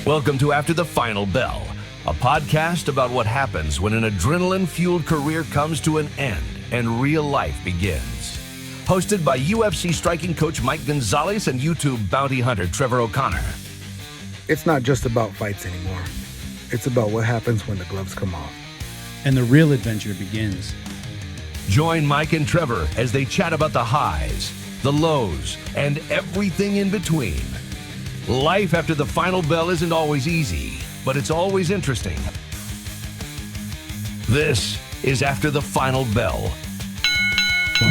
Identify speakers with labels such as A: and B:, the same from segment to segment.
A: Welcome to After the Final Bell, a podcast about what happens when an adrenaline-fueled career comes to an end and real life begins. Hosted by UFC striking coach Mike Gonzales and YouTube bounty hunter Trevor O'Connor.
B: It's not just about fights anymore. It's about what happens when the gloves come off.
C: And the real adventure begins.
A: Join Mike and Trevor as they chat about the highs, the lows, and everything in between. Life after the final bell isn't always easy, but it's always interesting. This is After the Final Bell.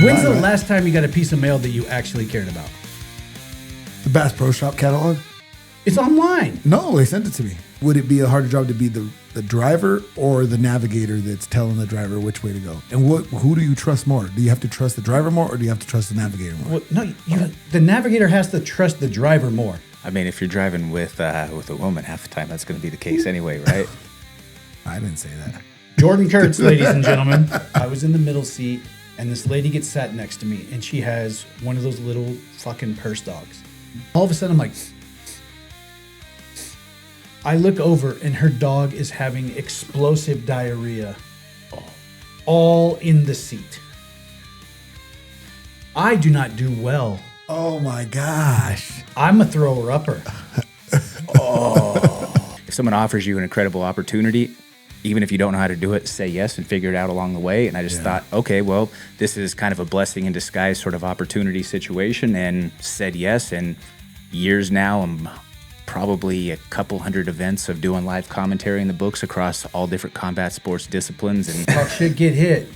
C: When's the last time you got a piece of mail that you actually cared about?
D: The Bass Pro Shop catalog?
C: It's online.
D: No, they sent it to me. Would it be a harder job to be the driver or the navigator that's telling the driver which way to go? And who do you trust more? Do you have to trust the driver more or do you have to trust the navigator more?
C: Well, no, the navigator has to trust the driver more.
E: I mean, if you're driving with a woman, half the time that's going to be the case anyway, right?
D: I didn't say that.
C: Jordan Kurtz, ladies and gentlemen. I was in the middle seat, and this lady gets sat next to me, and she has one of those little fucking purse dogs. All of a sudden, I'm like, I look over, and her dog is having explosive diarrhea all in the seat. I do not do well.
D: Oh my gosh.
C: I'm a thrower-upper.
E: If someone offers you an incredible opportunity, even if you don't know how to do it, say yes and figure it out along the way. And I just thought, okay, well, this is kind of a blessing in disguise sort of opportunity situation, and said yes. And years now, I'm probably a couple hundred events of doing live commentary in the books across all different combat sports disciplines. And
C: Talk shit, get hit.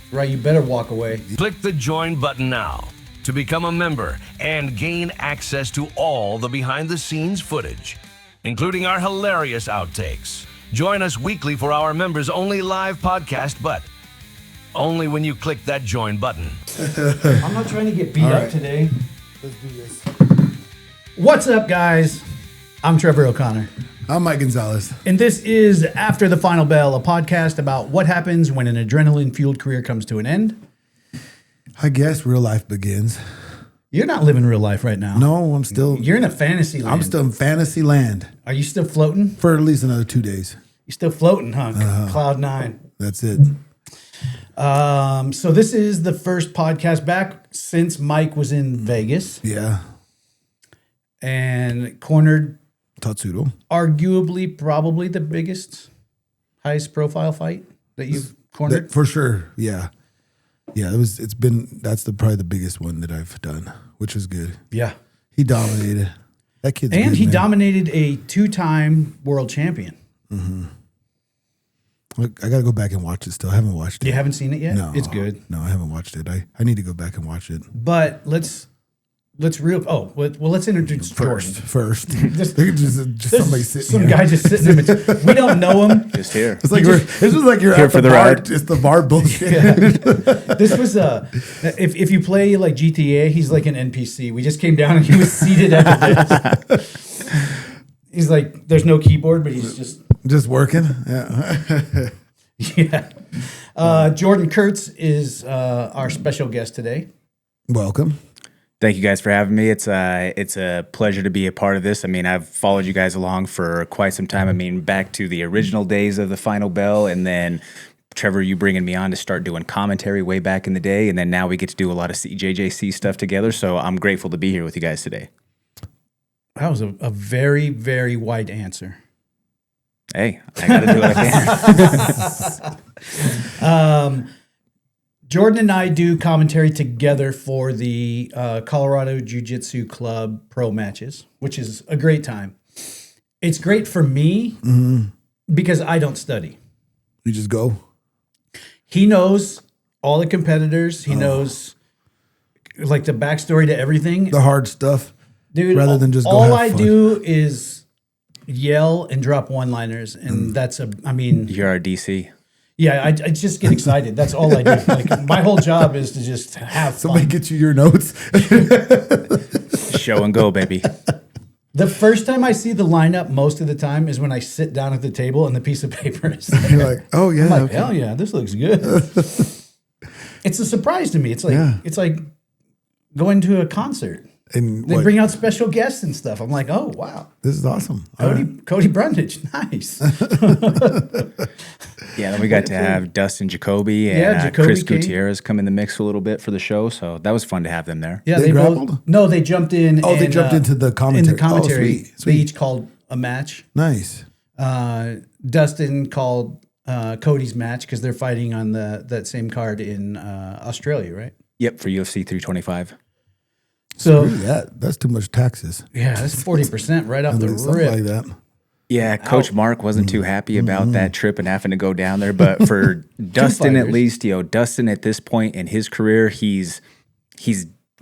C: Right, you better walk away.
A: Click the join button now to become a member and gain access to all the behind-the-scenes footage, including our hilarious outtakes. Join us weekly for our members-only live podcast, but only when you click that join button.
C: I'm not trying to get beat up today.
D: Let's do this.
C: What's up, guys? I'm Trevor O'Connor,
D: I'm Mike Gonzales.
C: and this is After the Final Bell, a podcast about what happens when an adrenaline-fueled career comes to an end.
D: I guess real life begins.
C: You're not living real life right now.
D: No, I'm still...
C: You're in a fantasy land.
D: I'm still in fantasy land
C: Are you still floating?
D: for at least another 2 days.
C: You're still floating, huh? Cloud 9.
D: That's it.
C: So this is the first podcast back since Mike was in Vegas
D: Yeah.
C: and cornered
D: Tatsuro.
C: arguably probably the biggest, highest profile fight that you've cornered.
D: For sure. Yeah. Yeah, that's probably the biggest one that I've done, which was good.
C: Yeah.
D: He dominated. That kid's
C: And
D: good,
C: he
D: man.
C: dominated a 2-time world champion.
D: I got to go back and watch it still. I haven't watched it.
C: You haven't seen it yet?
D: No.
C: It's good.
D: No, I haven't watched it. I need to go back and watch it.
C: But let's introduce Jordan.
D: First.
C: Just-
D: just somebody sitting
C: Some
D: here.
C: guy just sitting in between. We don't know him.
E: just here.
D: It's like this was like you're
E: Here
D: at
E: for
D: the
E: the
D: bar.
E: ride.
D: It's the bar bullshit.
C: This was if you play like GTA, he's like an NPC. We just came down and he was seated at the desk. He's like, there's no keyboard, but he's
D: Just working. Yeah.
C: yeah. Jordan Kurtz is our special guest today.
D: Welcome.
E: Thank you guys for having me. It's a pleasure to be a part of this. I mean, I've followed you guys along for quite some time. I mean, back to the original days of the Final Bell, and then Trevor, you bringing me on to start doing commentary way back in the day, and then now we get to do a lot of JJC stuff together. So I'm grateful to be here with you guys today.
C: That was a very, very wide answer.
E: Hey, I got to do what I can.
C: Jordan and I do commentary together for the Colorado Jiu-Jitsu Club pro matches, which is a great time. It's great for me because I don't study.
D: You just go.
C: He knows all the competitors. He knows like the backstory to everything.
D: The hard stuff.
C: Dude,
D: rather than just go
C: all
D: have
C: I
D: fun.
C: do is yell and drop one-liners, and
E: You're our DC.
C: Yeah, I just get excited. That's all I do. Like my whole job is to just have
D: Somebody
C: fun.
D: get you your notes.
E: Show and go, baby.
C: The first time I see the lineup, most of the time, is when I sit down at the table and the piece of paper is there.
D: You're like, oh yeah.
C: I'm like,
D: okay.
C: hell yeah, this looks good. It's a surprise to me. It's like
D: Yeah.
C: it's like going to a concert.
D: And
C: They bring out special guests and stuff. I'm like, oh wow,
D: this is awesome. All right.
C: Cody Brundage, nice.
E: Yeah, then we got to have Dustin Jacoby and
C: Jacoby
E: Chris
C: came.
E: Gutierrez come in the mix a little bit for the show, so that was fun to have them there.
C: Yeah,
D: They
C: both.
D: grappled?
C: No, they jumped in.
D: Oh, they
C: and,
D: jumped into the commentary.
C: In the commentary,
D: Oh, sweet, sweet.
C: they each called a match.
D: Nice.
C: Dustin called Cody's match because they're fighting on that same card in Australia, right?
E: Yep, for UFC 325.
C: So
D: Screw that. That's too much taxes.
C: yeah, that's 40% right off the
D: Something
C: rip.
D: like that.
E: Yeah, Coach Mark wasn't too happy about that trip and having to go down there. But for Dustin, at
C: fighters.
E: least, Dustin at this point in his career, he's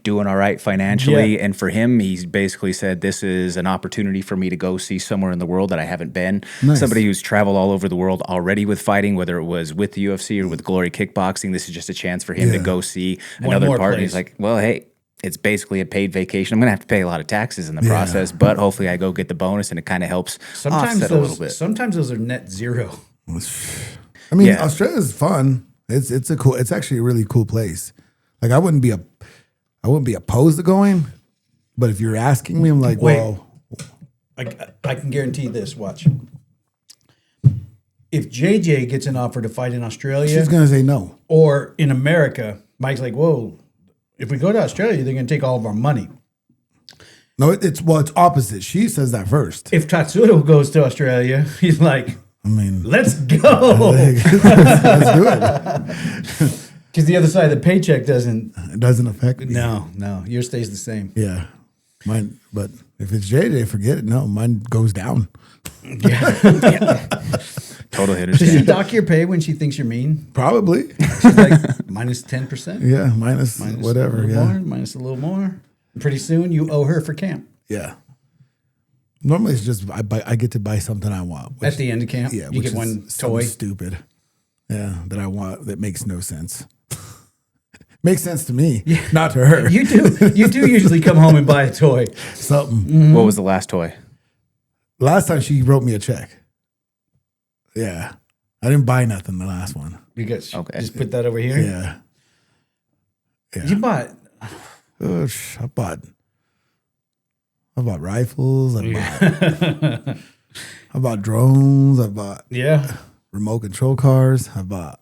E: doing all right financially.
C: Yeah.
E: And for him, he's basically said, this is an opportunity for me to go see somewhere in the world that I haven't been.
D: Nice.
E: Somebody who's traveled all over the world already with fighting, whether it was with the UFC or with Glory Kickboxing. This is just a chance for him to
D: Yeah.
E: go see
C: One
E: another
C: more
E: part. And
C: place.
E: he's like, well, hey, it's basically a paid vacation. I'm going to have to pay a lot of taxes in the process, but hopefully I go get the bonus and it kind of helps offset a little bit.
C: Sometimes those are net zero.
D: I mean,
E: Yeah.
D: Australia's fun. It's actually a really cool place. Like I wouldn't be opposed to going, but if you're asking me, I'm like,
C: Wait.
D: well,
C: I can guarantee this. Watch. If JJ gets an offer to fight in Australia
D: she's gonna say no.
C: or in America, Mike's like, whoa, if we go to Australia, they're going to take all of our money.
D: No, it's opposite. She says that first.
C: If Tatsuro goes to Australia, he's like,
D: I mean,
C: let's go.
D: let's do it.
C: Because the other side of the paycheck doesn't.
D: It doesn't affect me.
C: No, yours stays the same.
D: Yeah, mine. But if it's JJ, forget it. No, mine goes down.
E: Total hitter
C: Does she
E: stand.
C: dock your pay when she thinks you're mean?
D: Probably.
C: She's like, minus 10%?
D: Yeah, minus whatever.
C: A little
D: Yeah,
C: more, minus a little more. Pretty soon you owe her for camp
D: yeah. Normally it's just I get to buy something I want.
C: at the end of camp.
D: Yeah,
C: you
D: which
C: get
D: is
C: one
D: something
C: toy.
D: stupid. Yeah, that I want that makes no sense. Makes sense to me, not to her.
C: You do usually come home and buy a toy.
D: Something.
E: What was the last toy?
D: Last time she wrote me a check. Yeah, I didn't buy nothing the last one.
C: You guys
E: Okay.
C: just put that over here.
D: Yeah,
C: You bought.
D: oh, I bought rifles. I bought drones. I bought
C: Yeah.
D: remote control cars. I bought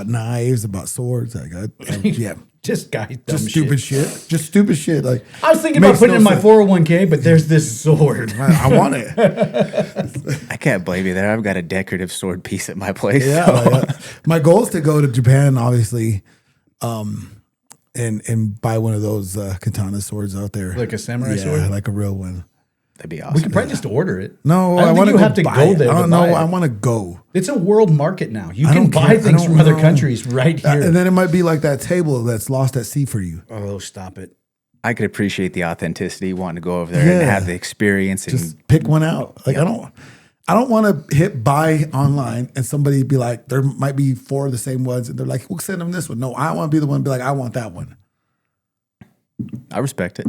D: knives. I bought swords. I got yeah.
C: Just guy dumb
D: Just stupid shit. Just stupid shit. Like
C: I was thinking about
D: makes
C: putting
D: no
C: in my
D: sense.
C: 401k, but there's this sword.
D: I want it.
E: I can't blame you there. I've got a decorative sword piece at my place.
D: Yeah,
E: so-
D: yeah. My goal is to go to Japan, obviously, and buy one of those katana swords out there,
C: Like a samurai
D: yeah,
C: sword?
D: like a real one.
E: That'd be
C: We
E: awesome.
C: could probably just order it.
D: No,
C: I don't think
D: want
C: you have to go there
D: I
C: to
D: don't
C: buy
D: know.
C: it.
D: I want to go.
C: It's a world market now. You
D: I
C: can
D: don't
C: buy
D: care. I
C: things
D: don't
C: from other
D: know.
C: countries right here.
D: And then it might be like that table that's lost at sea for you.
C: Oh, stop it.
E: I could appreciate the authenticity, wanting to go over there and
D: Yeah.
E: have the experience. And
D: Just pick one out. Like I don't want to hit buy online and somebody be like, there might be 4 of the same ones, and they're like, we'll send them this one. No, I want to be the one to be like, I want that one.
E: I respect it.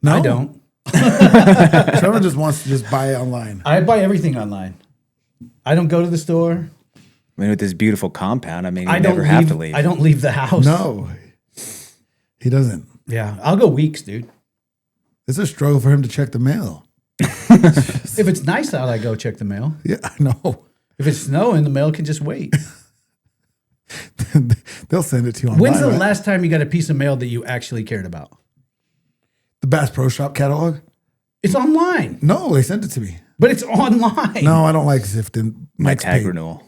D: No,
C: I don't.
D: Trevor just wants to just buy it online.
C: I buy everything online. I don't go to the store.
E: I mean, with this beautiful compound, I mean, you
C: I don't
E: never
C: leave,
E: have to leave.
C: I don't leave the house.
D: No, he doesn't.
C: Yeah, I'll go weeks, dude.
D: It's a struggle for him to check the mail.
C: If it's nice out, I go check the mail.
D: Yeah, I know.
C: If it's snowing, the mail can just wait.
D: They'll send it to you online.
C: When's the
D: right?
C: last time you got a piece of mail that you actually cared about?
D: The Bass Pro Shop catalog?
C: It's online,
D: No, they sent it to me.
C: but it's online.
D: No, I don't like Zifton.
E: My
D: Next
E: tag
D: page.
E: renewal.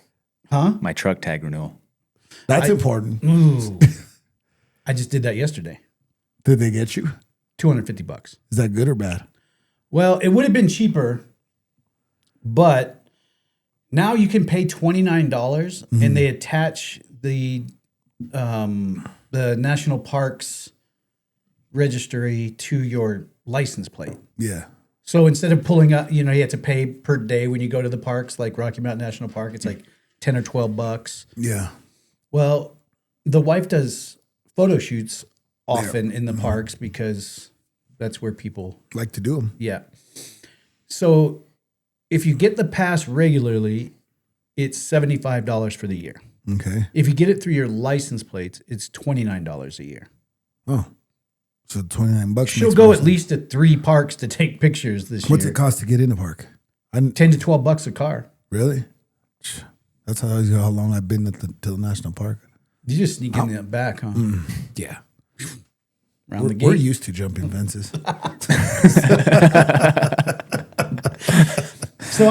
C: Huh?
E: My truck tag renewal.
D: That's important.
C: Ooh. I just did that yesterday.
D: Did they get you?
C: $250.
D: Is that good or bad?
C: Well, it would have been cheaper, but now you can pay $29 and they attach the national parks registry to your license plate.
D: Yeah.
C: So instead of pulling up, you have to pay per day when you go to the parks, like Rocky Mountain National Park. It's like 10 or 12 bucks.
D: Yeah.
C: Well, the wife does photo shoots often in the parks because that's where people,
D: Like to do them.
C: yeah. So if you get the pass regularly, it's $75 for the year.
D: Okay.
C: If you get it through your license plates, it's $29 a year.
D: Oh. So $29.
C: She'll
D: makes
C: go
D: more
C: at
D: sense.
C: least to 3 parks to take pictures this
D: What's
C: year.
D: it cost to get in the park?
C: $10 to $12 a car.
D: Really? That's how long I've been to the national park.
C: You just sneak in the back, huh?
D: Yeah.
C: Around the gate.
D: We're used to jumping fences.
C: So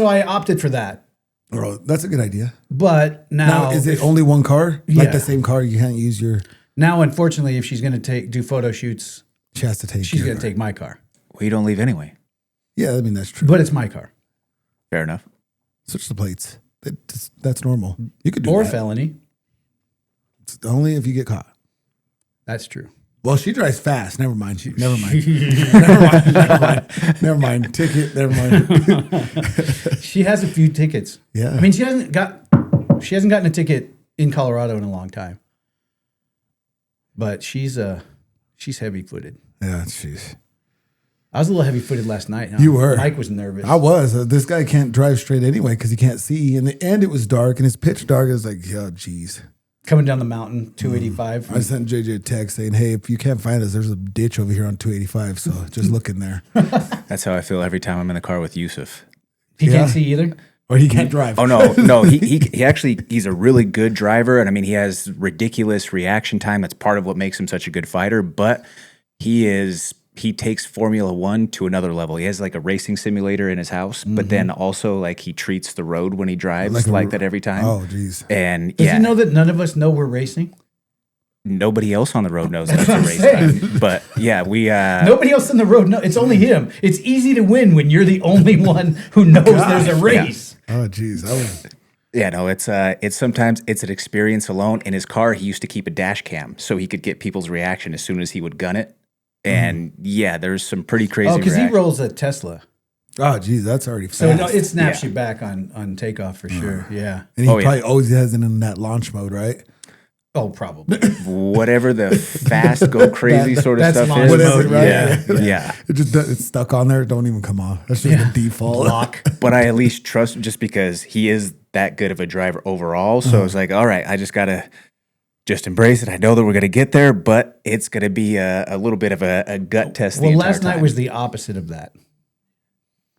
C: I opted for that.
D: Oh, that's a good idea.
C: But now,
D: Now, is it only one car? Like
C: Yeah.
D: the same car? You can't use your.
C: now, unfortunately, if she's going to do photo shoots,
D: She has to take.
C: she's
D: your
C: going to
D: car.
C: take my car.
E: Well, you don't leave anyway.
D: Yeah, I mean that's true.
C: But it's my car.
E: Fair enough.
D: Switch the plates. That's normal. You could do
C: Or
D: that.
C: felony.
D: It's only if you get caught.
C: That's true.
D: Well, she drives fast. Never mind. Never mind. Never mind. Never mind. Ticket. Never mind.
C: She has a few tickets.
D: Yeah.
C: I mean, she hasn't gotten a ticket in Colorado in a long time. But she's heavy footed.
D: Yeah, jeez.
C: I was a little heavy footed last night. Huh?
D: You were.
C: Mike was nervous.
D: I was. This guy can't drive straight anyway because he can't see. In the end, it was dark and it's pitch dark. I was like, oh, geez.
C: Coming down the mountain, 285.
D: I sent JJ a text saying, hey, if you can't find us, there's a ditch over here on 285. So just look in there.
E: That's how I feel every time I'm in the car with Yusuf.
C: He
D: Yeah.
C: can't see either.
D: Or he can't drive.
E: Oh no, he actually he's a really good driver, and I mean he has ridiculous reaction time. That's part of what makes him such a good fighter. But he takes Formula One to another level. He has like a racing simulator in his house, but then also like he treats the road when he drives like that every time.
D: Oh, geez.
E: And
C: Does he know that none of us know we're racing?
E: nobody else on the road knows that it's a race time. But yeah, we
C: Nobody else on the road knows. It's only him. It's easy to win when you're the only one who knows there's a race.
D: Oh, geez.
E: Yeah, no, it's sometimes it's an experience alone. In his car, he used to keep a dash cam so he could get people's reaction as soon as he would gun it. And yeah, there's some pretty crazy.
C: Oh, because he rolls a Tesla,
D: Oh, geez. That's already fast.
C: so no, it snaps you back on takeoff for sure. Yeah.
D: And he
E: Oh, yeah.
D: probably always has it in that launch mode, right?
C: Oh, probably.
E: Whatever the fast go crazy sort of
C: that's
E: stuff
C: launch
E: is.
C: mode,
D: right?
E: Yeah.
D: It's stuck on there. Don't even come on. That's just the default.
C: Lock.
E: But I at least trust him just because he is that good of a driver overall. So I was like, all right, I just gotta just embrace it. I know that we're gonna get there, but it's gonna be a little bit of a gut test.
C: Well,
E: the entire
C: last night
E: time.
C: was the opposite of that.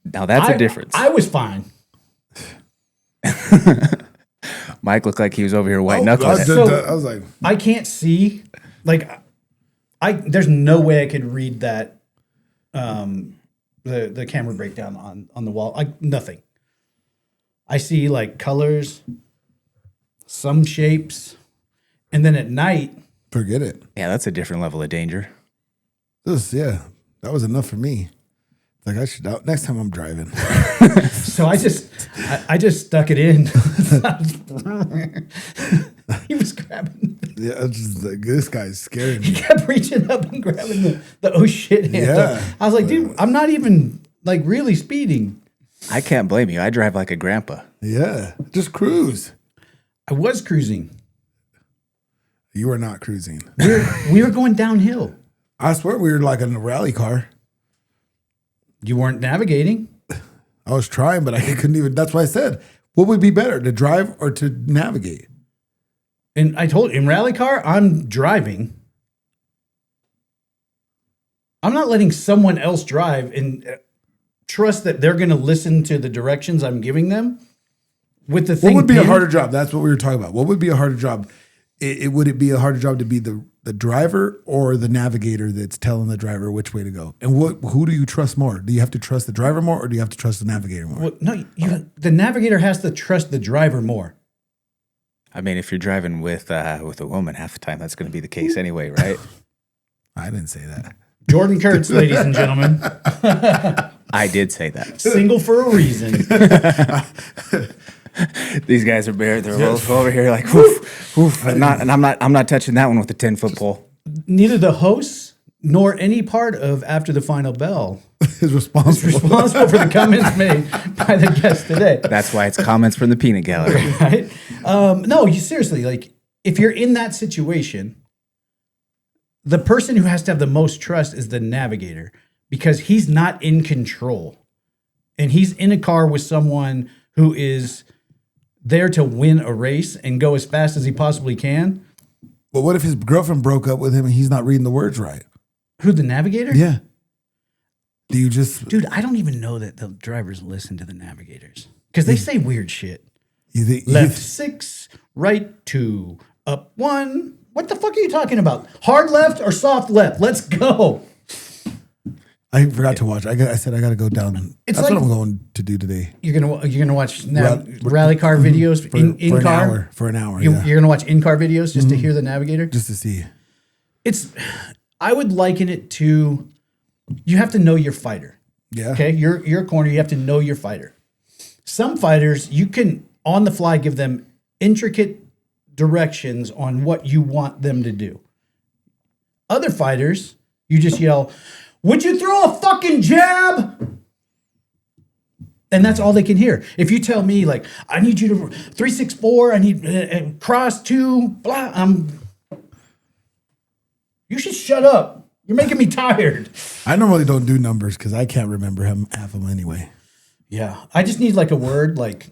E: Now that's a difference.
C: I was fine.
E: Mike looked like he was over here white
D: I
E: knuckling.
D: was,
E: it.
D: I was like,
C: I can't see. Like, there's no way I could read that. The camera breakdown on the wall. Nothing. I see like colors, some shapes, and then at night.
D: forget it.
E: Yeah, that's a different level of danger.
D: That was enough for me. Like I should out next time I'm driving.
C: So I just stuck it in. He was grabbing.
D: Yeah, it's just like this guy's scaring
C: He
D: me.
C: kept reaching up and grabbing the oh shit handle.
D: Yeah.
C: I was like, dude, I'm not even like really speeding.
E: I can't blame you. I drive like a grandpa.
D: Yeah, just cruise.
C: I was cruising.
D: You were not cruising.
C: We were going downhill.
D: I swear we were like in a rally car.
C: You weren't navigating.
D: I was trying, but I couldn't even. That's why I said, what would be better, to drive or to navigate?
C: And I told you, in rally car, I'm driving. I'm not letting someone else drive and trust that they're going to listen to the directions I'm giving them. With the thing,
D: What would be a harder job? That's what we were talking about. What would be a harder job? Would it be a harder job to be the driver or the navigator that's telling the driver which way to go? And who do you trust more? Do you have to trust the driver more, or do you have to trust the navigator more?
C: Well, no, the navigator has to trust the driver more.
E: I mean, if you're driving with a woman, half the time that's going to be the case anyway, right?
D: I didn't say that.
C: Jordan Kurtz, ladies and gentlemen,
E: I did say that.
C: single for a reason.
E: These guys are bare. They're both over here like, woof, woof. I'm not touching that one with a 10-foot pole.
C: Neither the hosts nor any part of After the Final Bell
D: Is responsible.
C: responsible for the comments made by the guest today.
E: That's why it's comments from the peanut gallery.
C: Right? No, you seriously, like, if you're in that situation, the person who has to have the most trust is the navigator, because he's not in control. And he's in a car with someone who is there to win a race and go as fast as he possibly can.
D: But what if his girlfriend broke up with him and he's not reading the words right?
C: Who, the navigator?
D: Yeah. Do you just
C: Dude, I don't even know that the drivers listen to the navigators because they say weird shit.
D: you think
C: Left 6, right 2, up 1. What the fuck are you talking about? Hard left or soft left? Let's go.
D: I forgot to watch. I said I got to go down.
C: It's
D: That's
C: like-
D: what I'm going to do today.
C: You're gonna watch rally car videos
D: For
C: in
D: an
C: car.
D: hour. For an hour.
C: You're,
D: Yeah.
C: you're gonna watch in car videos just to hear the navigator.
D: Just to see.
C: I would liken it to you have to know your fighter.
D: Yeah.
C: Okay, you're a corner. You have to know your fighter. Some fighters you can on the fly give them intricate directions on what you want them to do. Other fighters, you just yell, "Would you throw a fucking jab?" And that's all they can hear. If you tell me like, "I need you to 3-6-4, I need cross 2, blah," you should shut up. You're making me tired.
D: I normally don't do numbers because I can't remember half of them anyway.
C: Yeah, I just need like a word like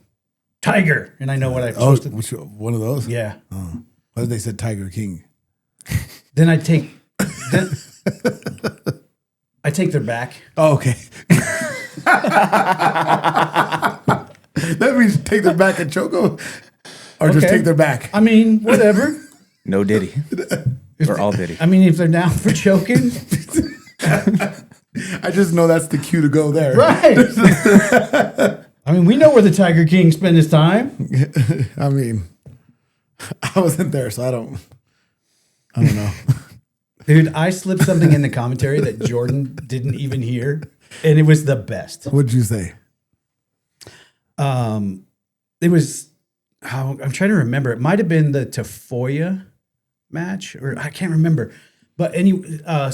C: tiger, and I know what I'm
D: Oh,
C: supposed to.
D: one of those?
C: Yeah.
D: What if they said Tiger King?
C: Then I take their back.
D: Oh, okay. That means take their back and choke them? Or just
C: Okay.
D: take their back?
C: I mean, whatever.
E: No Diddy. Or all Diddy.
C: I mean, if they're down for choking,
D: I just know that's the cue to go there.
C: right? I mean, we know where the Tiger King spent his time.
D: I mean, I wasn't there, so I don't know.
C: Dude, I slipped something in the commentary that Jordan didn't even hear, and it was the best.
D: What'd you say?
C: It was, I'm trying to remember. It might have been the Tafoya match, or I can't remember. But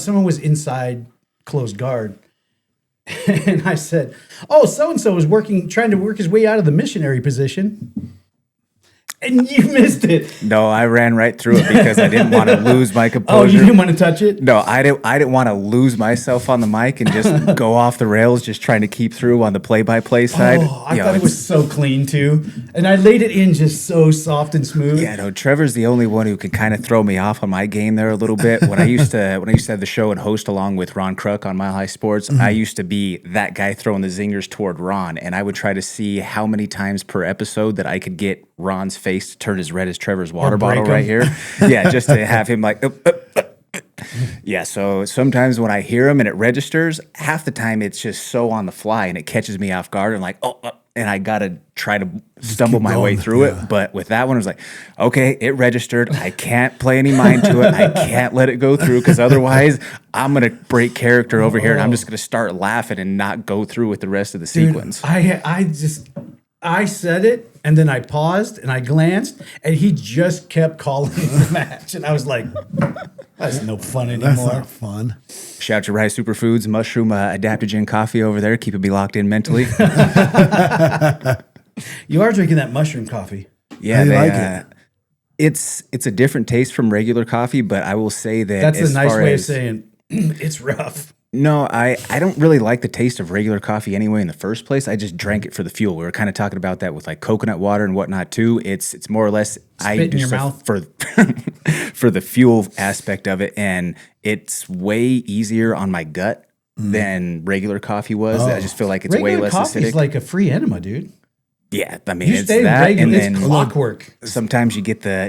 C: someone was inside closed guard, and I said, "Oh, so and so was trying to work his way out of the missionary position." And you missed it.
E: No, I ran right through it because I didn't want to lose my
C: Oh,
E: composure.
C: you didn't want to touch it?
E: No, I didn't want to lose myself on the mic and just go off the rails, just trying to keep through on the play-by-play side.
C: Oh, I
E: You know,
C: thought it was so clean too, and I laid it in just so soft and smooth.
E: Yeah, no, Trevor's the only one who can kind of throw me off on my game there a little bit. When I used to have the show and host along with Ron Kruk on Mile High Sports, I used to be that guy throwing the zingers toward Ron, and I would try to see how many times per episode that I could get Ron's face to turn as red as Trevor's water bottle
C: break
E: right
C: him.
E: here. Yeah, just to have him like. Yeah, so sometimes when I hear him and it registers, half the time it's just so on the fly and it catches me off guard and like, and I gotta try to stumble my way
D: going,
E: through
D: yeah.
E: it. But with that one, I was like, okay, it registered. I can't play any mind to it. I can't let it go through because otherwise I'm gonna break character over here and I'm just gonna start laughing and not go through with the rest of the
C: Dude,
E: sequence.
C: I said it, and then I paused and I glanced, and he just kept calling the match, and I was like, "That's no fun
D: That's
C: anymore."
D: not fun.
E: Shout out to Rice Superfoods, mushroom adaptogen coffee over there, keeping me locked in mentally.
C: You are drinking that mushroom coffee.
E: Yeah,
D: How do you like it?
E: It's a different taste from regular coffee, but I will say that
C: That's
E: as
C: a nice
E: far
C: way of
E: as-
C: saying it's rough.
E: No, I don't really like the taste of regular coffee anyway in the first place. I just drank it for the fuel. We were kind of talking about that with like coconut water and whatnot too. It's more or less
C: Spit in your mouth.
E: for for the fuel aspect of it, and it's way easier on my gut than regular coffee was. I just feel like it's way
C: Regular
E: less
C: coffee
E: acidic.
C: is like a free enema, dude.
E: Yeah, I mean
C: You
E: it's
C: stay
E: that,
C: regular,
E: and
C: it's
E: then
C: clockwork.
E: sometimes you get the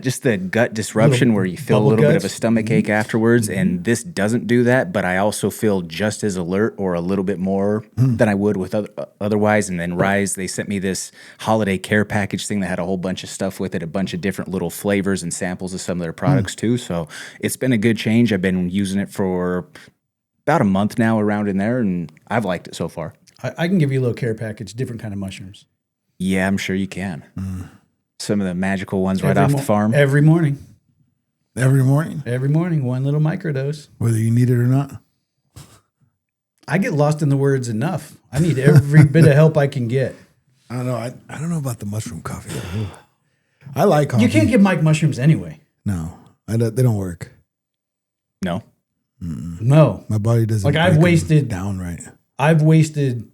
E: gut disruption
C: Little
E: where you feel a
C: bubble
E: little bit of
C: guts.
E: a stomach ache afterwards, and this doesn't do that. But I also feel just as alert or a little bit more than I would with otherwise. And then Rise, they sent me this holiday care package thing that had a whole bunch of stuff with it, a bunch of different little flavors and samples of some of their products too. So it's been a good change. I've been using it for about a month now around in there, and I've liked it so far.
C: I can give you a little care package, different kind of mushrooms.
E: Yeah, I'm sure you can. Some of the magical ones right off the farm.
C: Every morning.
D: Every morning,
C: Every morning, one little microdose.
D: whether you need it or not.
C: I get lost in the words enough. I need every bit of help I can get.
D: I don't know. I don't know about the mushroom coffee. Though. I like coffee.
C: You can't give Mike mushrooms anyway.
D: No, they don't work.
E: No.
C: No.
D: My body doesn't.
C: Like, I've
D: break 'em
C: wasted-
D: down right.
C: I've wasted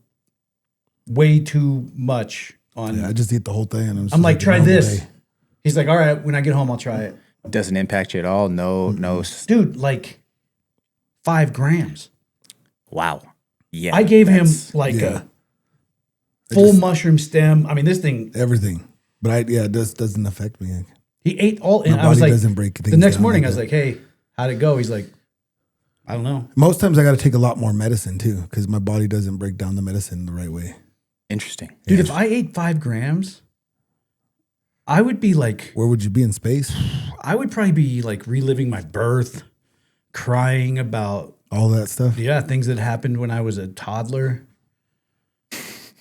C: way too much on.
D: Yeah, I just eat the whole thing, and
C: I'm like, try
D: the whole
C: this.
D: day.
C: He's like, all right, when I get home, I'll try it.
E: Doesn't impact you at all. No.
C: Dude, like 5 grams.
E: Wow. Yeah.
C: I gave him
E: that's-
C: like
D: yeah.
C: a full mushroom stem. I mean, this thing,
D: Everything. But it doesn't affect me.
C: he ate all in.
D: My
C: I was
D: body
C: like,
D: doesn't break
C: the
D: things
C: next
D: down
C: morning,
D: like
C: I was
D: that.
C: like, hey, how'd it go? He's like, I don't know.
D: Most times I got to take a lot more medicine too because my body doesn't break down the medicine the right way.
E: Interesting.
C: Dude, if I ate 5 grams, I would be like,
D: Where would you be in space?
C: I would probably be like reliving my birth, crying about,
D: All that stuff.
C: yeah, things that happened when I was a toddler.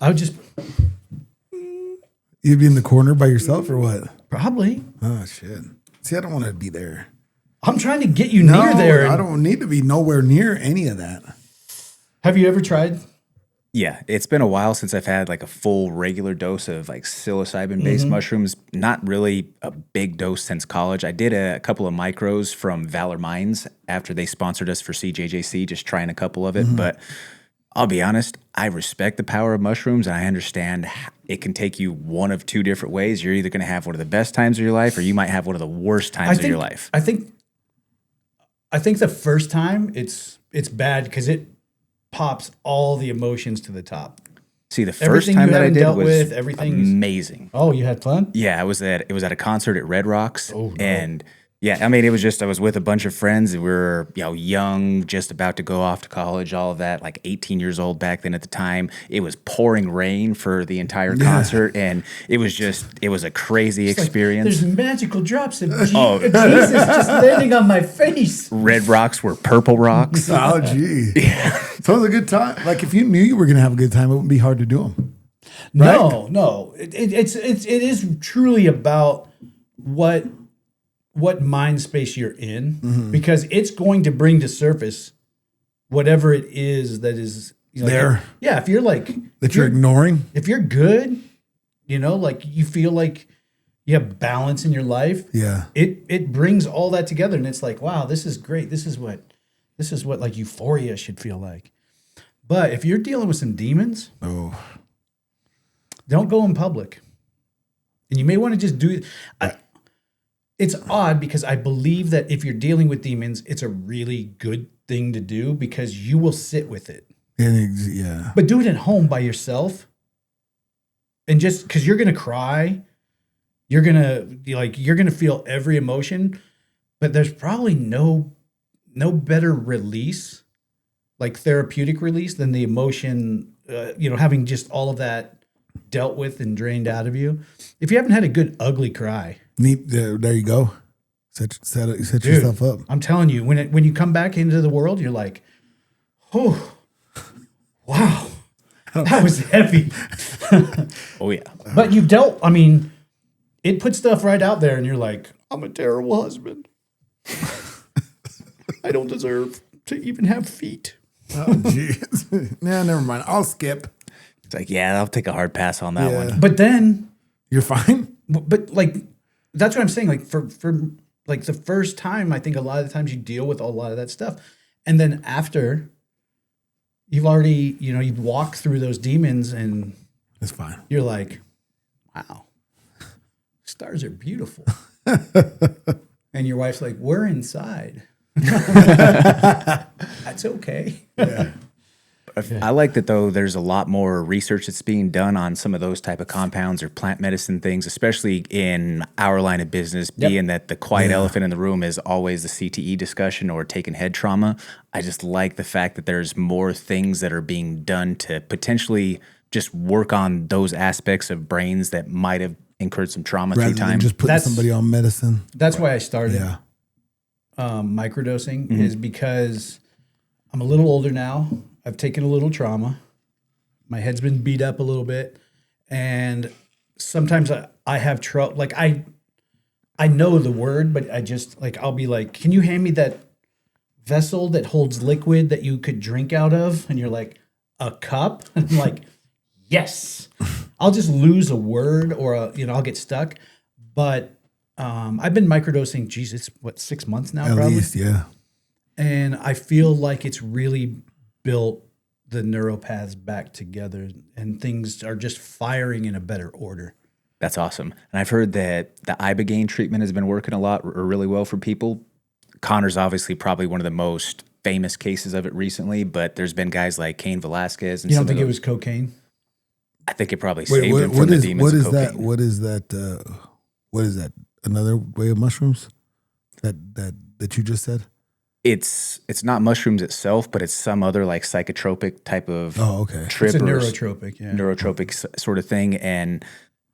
C: I would just
D: You'd be in the corner by yourself or what?
C: probably.
D: Oh shit. See, I don't want to be there.
C: I'm trying to get you near there.
D: I don't need to be nowhere near any of that.
C: Have you ever tried?
E: Yeah, it's been a while since I've had like a full regular dose of like psilocybin-based mushrooms. Not really a big dose since college. I did a couple of micros from Valor Mines after they sponsored us for CJJC, just trying a couple of it. But I'll be honest, I respect the power of mushrooms, and I understand it can take you one of 2 different ways. You're either going to have one of the best times of your life, or you might have one of the worst times of your life.
C: I think the first time it's bad because it pops all the emotions to the top.
E: See, the first
C: Everything
E: time
C: you
E: that I
C: haven't
E: did
C: dealt
E: was
C: with, everything's-
E: amazing.
C: Oh, you had fun?
E: Yeah, it was at a concert at Red Rocks,
C: Oh, no.
E: and yeah, I mean, it was just I was with a bunch of friends. We were young, just about to go off to college, all of that. Like 18 years old back then at the time. It was pouring rain for the entire concert, and it was a crazy
C: It's like,
E: experience.
C: there's magical drops of Jesus just landing on my face.
E: Red rocks were purple rocks.
D: Oh, gee. So it was a good time. Like if you knew you were going to have a good time, it wouldn't be hard to do them.
C: No. It is truly about what mind space you're in, because it's going to bring to surface whatever it is that is
D: There.
C: Yeah, if you're like
D: That you're ignoring.
C: if you're good, like you feel like you have balance in your life.
D: Yeah.
C: It brings all that together, and it's like, wow, this is great. This is what like euphoria should feel like. But if you're dealing with some demons,
D: Oh.
C: don't go in public. And you may want to just do it. It's odd because I believe that if you're dealing with demons, it's a really good thing to do because you will sit with it.
D: Yeah.
C: But do it at home by yourself. And just because you're going to cry, you're going to feel every emotion, but there's probably no better release, like therapeutic release, than the emotion, having just all of that dealt with and drained out of you. If you haven't had a good ugly cry,
D: Neat. There you go. Set yourself up.
C: I'm telling you, when you come back into the world, you're like, oh, wow, that was heavy.
E: Oh yeah.
C: But you've dealt. I mean, it puts stuff right out there, and you're like, I'm a terrible husband. I don't deserve to even have feet.
D: Oh, jeez. Nah, never mind. I'll skip.
E: It's like, yeah, I'll take a hard pass on that one.
C: But then,
D: You're fine?
C: but like, that's what I'm saying. Like for like the first time, I think a lot of the times you deal with a lot of that stuff, and then after, you've already you've walked through those demons, and
D: It's fine.
C: you're like, wow, stars are beautiful. And your wife's like, we're inside. That's okay.
E: I like that though. There's a lot more research that's being done on some of those type of compounds or plant medicine things, especially in our line of business. Being that the quiet elephant in the room is always the CTE discussion or taking head trauma. I just like the fact that there's more things that are being done to potentially just work on those aspects of brains that might have incurred some trauma
D: Rather
E: through
D: than
E: time.
D: just putting somebody on medicine.
C: That's why I started
D: Yeah.
C: microdosing, is because I'm a little older now. I've taken a little trauma. My head's been beat up a little bit. And sometimes I have trouble. Like I know the word, but I just I'll be like, can you hand me that vessel that holds liquid that you could drink out of? And you're like, a cup? And I'm like, yes. I'll just lose a word or I'll get stuck. But I've been microdosing, geez, it's 6 months now,
D: At
C: probably.
D: least, yeah.
C: And I feel like it's really built the neuropaths back together, and things are just firing in a better order.
E: That's awesome. And I've heard that the ibogaine treatment has been working a lot or really well for people. Connor's obviously probably one of the most famous cases of it recently, but there's been guys like Cain Velasquez. And
C: You don't think it was cocaine?
E: I think it probably
D: Wait,
E: saved him from the demons
D: what
E: of
D: is
E: cocaine.
D: that? What is that? What is that? Another way of mushrooms? That you just said?
E: It's not mushrooms itself, but it's some other like psychotropic type of trip.
C: It's a
E: or
C: neurotropic, yeah.
E: neurotropic sort of thing. And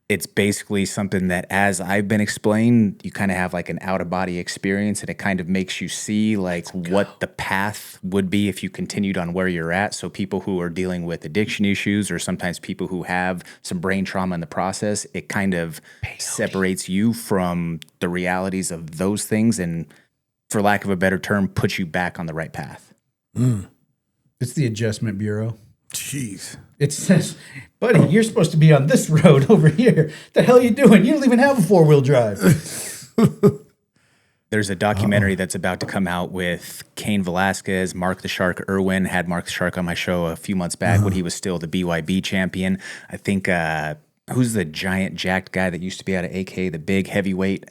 E: it's basically something that, as I've been explained, you kind of have like an out of body experience, and it kind of makes you see like what the path would be if you continued on where you're at. So people who are dealing with addiction issues, or sometimes people who have some brain trauma in the process, it kind of separates you from the realities of those things, and for lack of a better term, puts you back on the right path.
C: It's the Adjustment Bureau.
D: Jeez.
C: It says, buddy, you're supposed to be on this road over here. The hell are you doing? You don't even have a 4-wheel drive.
E: There's a documentary that's about to come out with Cain Velasquez, Mark the Shark Irwin. Had Mark the Shark on my show a few months back when he was still the BYB champion. I think, who's the giant jacked guy that used to be out of AK, the big heavyweight,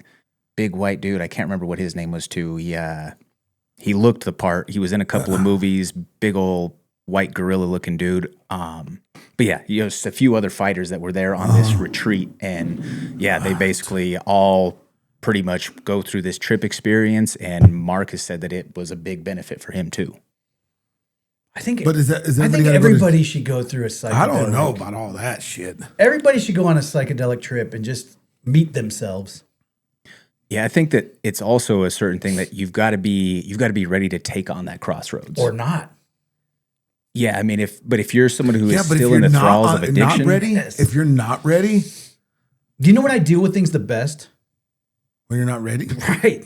E: big white dude? I can't remember what his name was too. He looked the part. He was in a couple of movies, big old white gorilla looking dude. But yeah, just a few other fighters that were there on this retreat. And yeah, they basically all pretty much go through this trip experience. And Mark has said that it was a big benefit for him too.
C: I think,
D: But is
C: I think everybody should go through a psychedelic.
D: I don't know about all that shit.
C: Everybody should go on a psychedelic trip and just meet themselves.
E: Yeah, I think that it's also a certain thing that you've got to be ready to take on that crossroads.
C: Or not.
E: Yeah, I mean, if you're someone who is
D: But
E: still
D: if
E: in
D: you're
E: the thralls of addiction,
D: not ready, if you're not ready,
C: Do you know when I deal with things the best?
D: when you're not ready,
C: Right.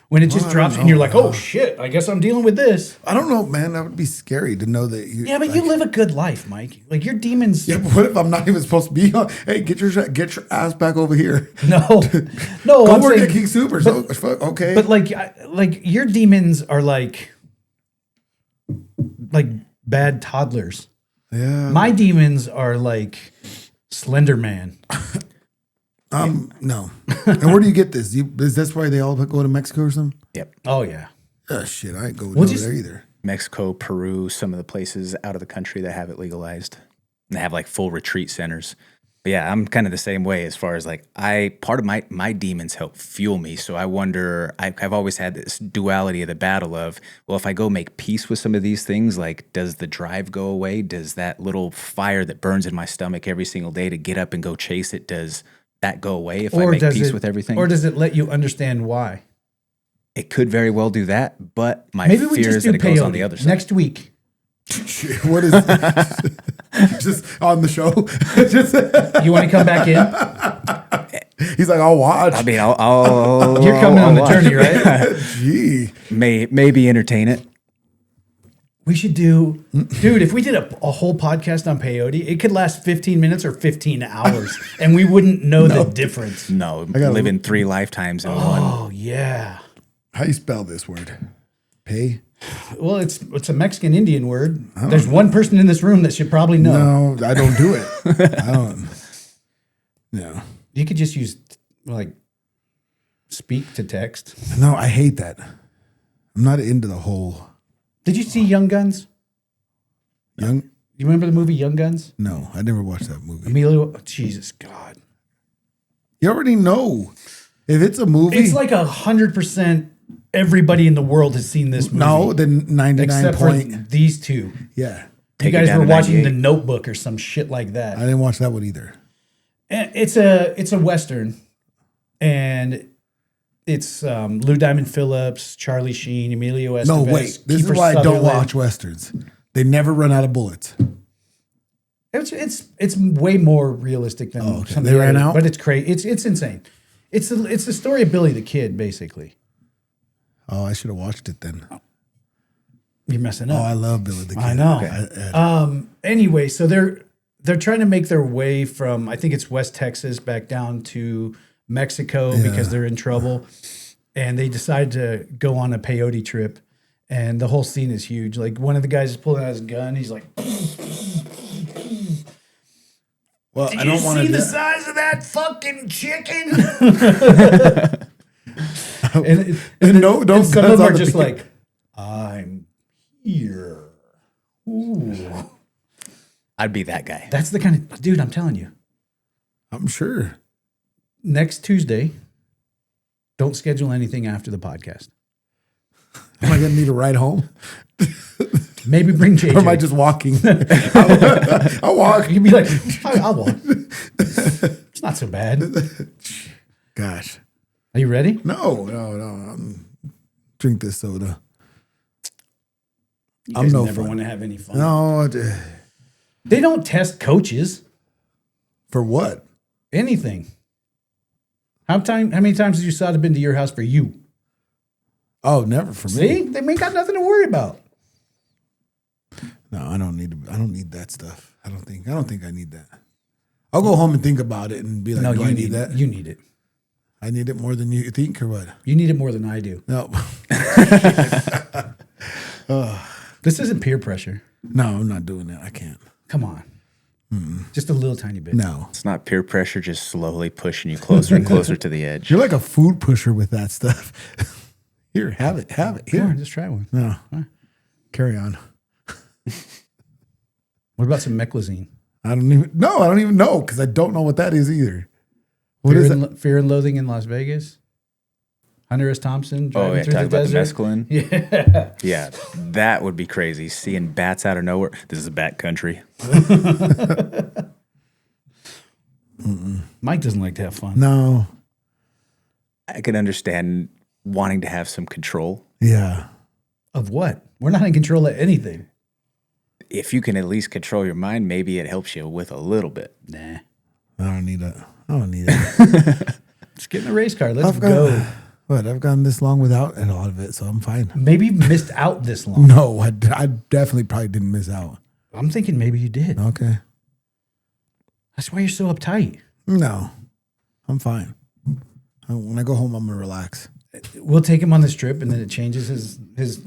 C: When it just
D: I
C: drops
D: don't
C: and you're
D: know.
C: like, oh shit, I guess I'm dealing with this.
D: I don't know, man. That would be scary to know that you.
C: Yeah, but you live a good life, Mike. Like your demons.
D: Yeah, but what if I'm not even supposed to be on? Hey, get your ass back over here.
C: No,
D: Go
C: I'm
D: work
C: saying-
D: at King Supers.
C: but-
D: Okay.
C: But like your demons are like bad toddlers.
D: yeah.
C: My demons are like Slender Man.
D: No. And where do you get this? Is that's why they all go to Mexico or something?
E: yep,
C: Oh yeah.
D: Oh shit, I ain't going
C: We'll
D: over
C: just-
D: there either.
E: Mexico, Peru, some of the places out of the country that have it legalized. And they have like full retreat centers. But yeah, I'm kind of the same way as far as like part of my demons help fuel me. So I wonder, I've always had this duality of the battle of, well, if I go make peace with some of these things, like does the drive go away? Does that little fire that burns in my stomach every single day to get up and go chase it, does that go away if I make peace with everything?
C: Or does it let you understand why?
E: It could very well do that, but my
C: Maybe we
E: fear
C: just
E: is
C: do
E: that it goes on
C: peyote
E: the other side.
C: next week.
D: What is just on the show? Just,
C: You want to come back in?
D: he's like, I'll watch.
E: I mean, I'll
C: You're coming on the
E: watch.
C: journey, right?
D: Gee.
E: Maybe entertain it.
C: We should do, dude, if we did a whole podcast on peyote, it could last 15 minutes or 15 hours, and we wouldn't know the difference.
E: No,
D: gotta
E: live in 3 lifetimes in one.
C: Oh, yeah.
D: How you spell this word? Pay?
C: Well, it's a Mexican Indian word. There's one person in this room that should probably know.
D: No, I don't do it. I don't. No.
C: You could just use, like, speak to text.
D: No, I hate that. I'm not into the whole
C: Did you see Young Guns?
D: young.
C: You remember the movie Young Guns?
D: No, I never watched that movie.
C: Emilio, Jesus God.
D: You already know. If it's a movie,
C: It's like 100% everybody in the world has seen this movie.
D: no, then 99
C: except
D: point.
C: for these two.
D: Yeah.
C: You
E: Take it
C: guys
E: down
C: were
E: to
C: watching
E: 98.
C: The Notebook or some shit like that.
D: I didn't watch that one either.
C: And it's a Western. And it's Lou Diamond Phillips, Charlie Sheen, Emilio Estevez.
D: No, wait. This
C: Kiefer
D: is why I don't
C: Sutherland.
D: watch Westerns. They never run out of bullets.
C: It's way more realistic than
D: okay.
C: some
D: They
C: of the
D: ran
C: other-
D: out?
C: But it's crazy. It's insane. It's the story of Billy the Kid, basically.
D: Oh, I should have watched it then.
C: You're messing
D: Oh,
C: up.
D: I love Billy the Kid.
C: I know. Anyway, so they're trying to make their way from, I think it's West Texas, back down to Mexico because they're in trouble, and they decide to go on a peyote trip, and the whole scene is huge. Like one of the guys is pulling out his gun. He's like,
D: Well,
C: "Did
D: I don't
C: you
D: want
C: see
D: to.
C: the size of that fucking chicken?" and
D: No, don't.
C: some
D: that's
C: of them
D: on
C: are
D: the
C: just
D: beginning.
C: like, "I'm Yeah. Ooh.
E: I'd be that guy.
C: That's the kind of dude I'm telling you.
D: I'm sure.
C: Next Tuesday, don't schedule anything after the podcast.
D: Am I going to need a ride home?
C: Maybe bring JJ.
D: Or am I just walking? I'll walk.
C: You'd be like, I'll walk. It's not so bad.
D: Gosh.
C: Are you ready?
D: No. Drink this soda.
C: You
D: I'm
C: guys
D: no
C: never
D: fun.
C: want to have any fun.
D: No.
C: They don't test coaches.
D: For what?
C: Anything. How many times have you saw it been to your house for you?
D: Oh, never for me.
C: See? They ain't got nothing to worry about.
D: No, I don't need that stuff. I don't think I need that. I'll go home and think about it and be like, do I need that?
C: You need it.
D: I need it more than you think, or what?
C: You need it more than I do.
D: No.
C: This isn't peer pressure.
D: No, I'm not doing that. I can't.
C: Come on. Just a little tiny bit.
D: No.
E: It's not peer pressure, just slowly pushing you closer and closer to the edge.
D: You're like a food pusher with that stuff. Here, have it.
C: Here,
D: Here.
C: just try one.
D: No. Carry on.
C: What about some meclizine?
D: I don't even know because I don't know what that is either. What is that?
C: Fear and Loathing in Las Vegas? Hunter S. Thompson
E: Oh,
C: driving
E: yeah,
C: through
E: talk
C: the
E: about the
C: desert?
E: mescaline.
C: Yeah.
E: Yeah, that would be crazy. Seeing bats out of nowhere. This is a bat country.
C: Mike doesn't like to have fun.
D: No.
E: I could understand wanting to have some control.
D: Yeah.
C: Of what? We're not in control of anything.
E: If you can at least control your mind, maybe it helps you with a little bit.
C: Nah.
D: I don't need it.
C: Just get in a race car. Let's
D: I've
C: go.
D: gone, I've gone this long without a lot of it, so I'm fine.
C: Maybe you missed out this long.
D: No, I definitely probably didn't miss out.
C: I'm thinking maybe you did.
D: Okay.
C: That's why you're so uptight.
D: No, I'm fine. When I go home, I'm going to relax.
C: We'll take him on this trip, and then it changes his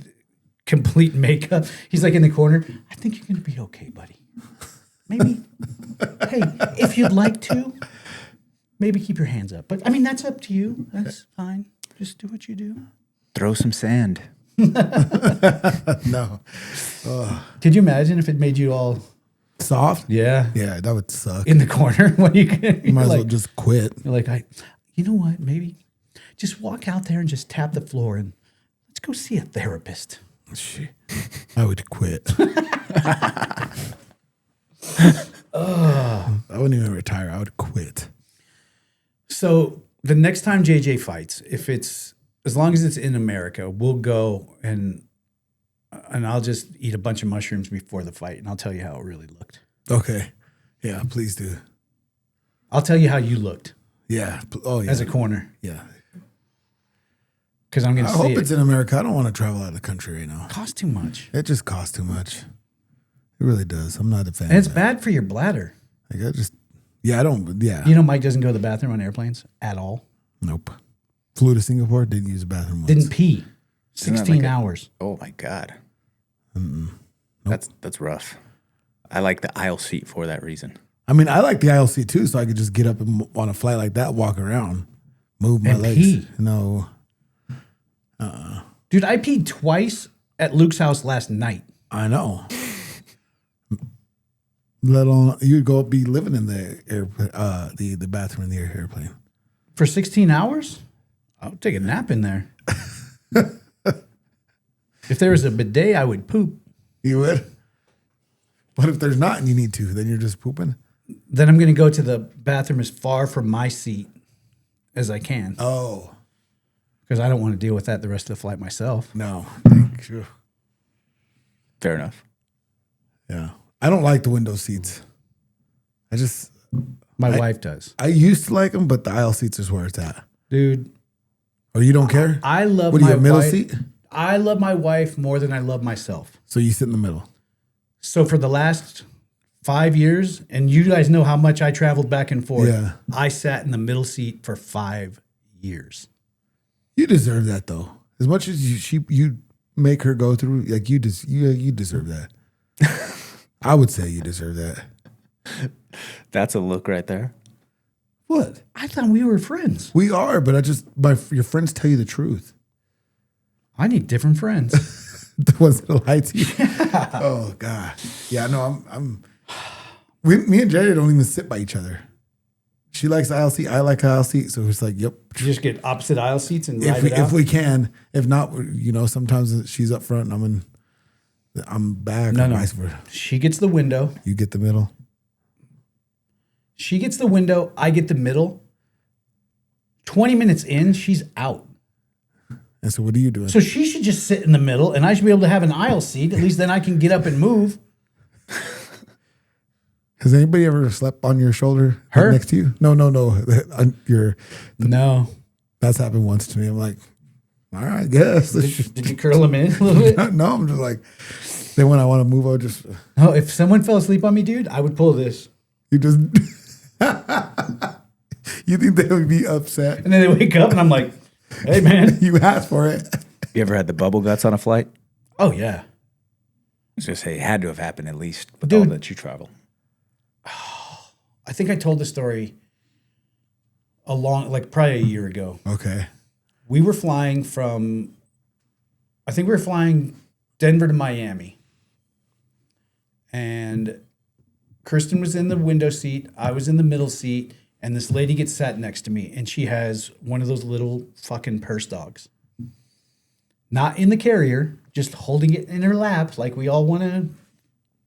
C: complete makeup. He's like in the corner. I think you're going to be okay, buddy. Maybe. Hey, if you'd like to, maybe keep your hands up. But I mean, that's up to you. That's fine. Just do what you do.
E: Throw some sand.
D: No.
C: Could you imagine if it made you all
D: Soft?
C: yeah
D: Yeah, that would suck.
C: in the corner when you
D: Might as well just quit.
C: You're like, you know what? Maybe just walk out there and just tap the floor and let's go see a therapist.
D: Shit. I would quit. I wouldn't even retire. I would quit.
C: So the next time JJ fights, if it's as long as it's in America, we'll go and I'll just eat a bunch of mushrooms before the fight, and I'll tell you how it really looked.
D: Okay. Yeah, please do.
C: I'll tell you how you looked
D: Yeah. Oh, yeah.
C: as a corner
D: Yeah.
C: because I'm going
D: I
C: to
D: hope
C: see
D: it's
C: it.
D: in America. I don't want to travel out of the country right now.
C: Costs too much,
D: It just costs too much. It really does. I'm not a fan
C: and it's
D: of that.
C: bad for your bladder.
D: Like, I don't, yeah.
C: You know, Mike doesn't go to the bathroom on airplanes at all.
D: Nope. Flew to Singapore, didn't use the bathroom once.
C: Didn't pee.
E: Isn't that
C: 16
E: like
C: hours.
E: Oh my God. That's rough. I like the aisle seat for that reason.
D: I mean, I like the aisle seat too, so I could just get up and on a flight like that, walk around, move my
C: And
D: legs.
C: pee.
D: No.
C: Dude, I peed twice at Luke's house last night.
D: I know. Let alone you'd go be living in the the bathroom in the airplane.
C: For 16 hours? I'll take a nap in there. If there was a bidet, I would poop.
D: You would? What if there's not and you need to? Then you're just pooping?
C: Then I'm going to go to the bathroom as far from my seat as I can
D: Oh,
C: because I don't want to deal with that the rest of the flight myself.
D: no. Thank you.
E: Fair enough.
D: Yeah. I don't like the window seats.
C: My wife does.
D: I used to like them, but the aisle seats is where it's at.
C: Dude,
D: Oh, you don't care?
C: I love
D: What are
C: my
D: you, a middle
C: wife.
D: seat?
C: I love my wife more than I love myself.
D: So you sit in the middle.
C: So for the last 5 years, and you guys know how much I traveled back and forth,
D: Yeah.
C: I sat in the middle seat for 5 years.
D: You deserve that though. As much as you make her go through, like you deserve that. I would say you deserve that.
E: That's a look right there.
D: What?
C: I thought we were friends.
D: We are, but your friends tell you the truth.
C: I need different friends.
D: The ones that lie to you. Oh God. Yeah. No. Me and Jerry don't even sit by each other. She likes aisle seat. I like aisle seat. So it's like, yep.
C: You just get opposite aisle seats and ride it out?
D: If we can. If not, sometimes she's up front and I'm back.
C: No.
D: Vice versa.
C: She gets the window.
D: You get the middle.
C: She gets the window. I get the middle. 20 minutes in, she's out.
D: And so what are you doing?
C: So she should just sit in the middle, and I should be able to have an aisle seat. At least then I can get up and move.
D: Has anybody ever slept on your shoulder
C: Her?
D: next to you? No.
C: No.
D: That's happened once to me. I'm like, all right, I guess.
C: Did you curl them in a little bit?
D: No, I'm just like, then when I want to move, I'll just,
C: No, if someone fell asleep on me, dude, I would pull this.
D: you just, you think they would be upset?
C: And then they wake up, and I'm like, hey, man.
D: You asked for it.
E: You ever had the bubble guts on a flight?
C: Oh, yeah.
E: I was going to say, it had to have happened at least with
C: Dude.
E: all that you travel.
C: I think I told the story probably a year ago.
D: Okay.
C: We were flying from Denver to Miami. And Kristen was in the window seat. I was in the middle seat. And this lady gets sat next to me. And she has one of those little fucking purse dogs. Not in the carrier, just holding it in her lap like we all want to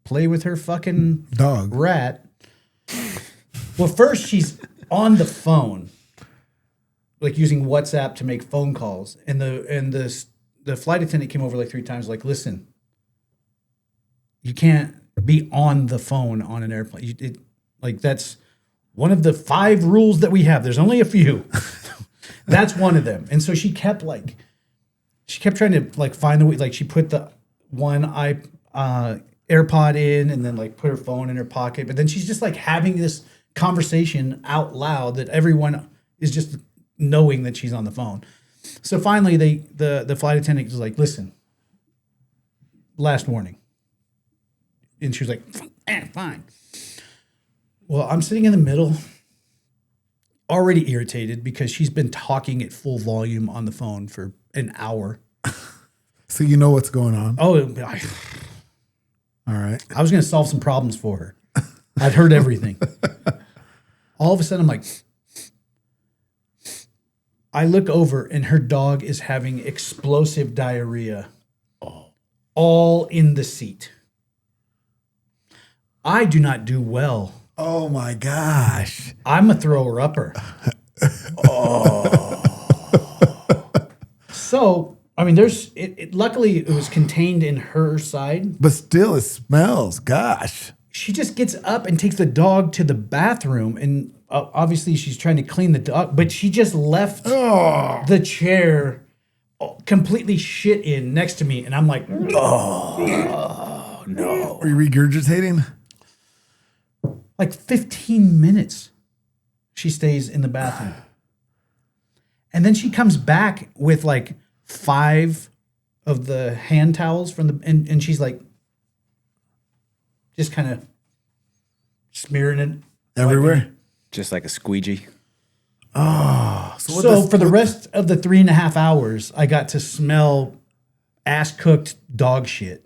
C: play with her fucking
D: Dog.
C: rat. Well, first she's on the phone, like using WhatsApp to make phone calls, and the flight attendant came over like 3 times, like, listen, you can't be on the phone on an airplane. That's one of the 5 rules that we have. There's only a few. That's one of them. And so she kept trying to like find the way. Like she put the one AirPod in, and then like put her phone in her pocket. But then she's just like having this conversation out loud that everyone is just knowing that she's on the phone. So finally, the flight attendant was like, "Listen, last warning," and she was like, "Fine." Well, I'm sitting in the middle, already irritated because she's been talking at full volume on the phone for an hour.
D: So you know what's going on.
C: Oh,
D: All right.
C: I was going to solve some problems for her. I'd heard everything. All of a sudden, I'm like, I look over and her dog is having explosive diarrhea all in the seat. I do not do well.
D: Oh my gosh.
C: I'm a thrower-upper. So, I mean, luckily it was contained in her side.
D: But still, it smells. Gosh.
C: She just gets up and takes the dog to the bathroom, and obviously she's trying to clean the dog, but she just left the chair completely shit in next to me, and I'm like, oh no.
D: Are you regurgitating?
C: Like 15 minutes she stays in the bathroom. And then she comes back with like 5 of the hand towels from and she's like just kind of smearing it
D: Everywhere?
E: Just like a squeegee.
C: So for the rest of the 3.5 hours, I got to smell ass-cooked dog shit.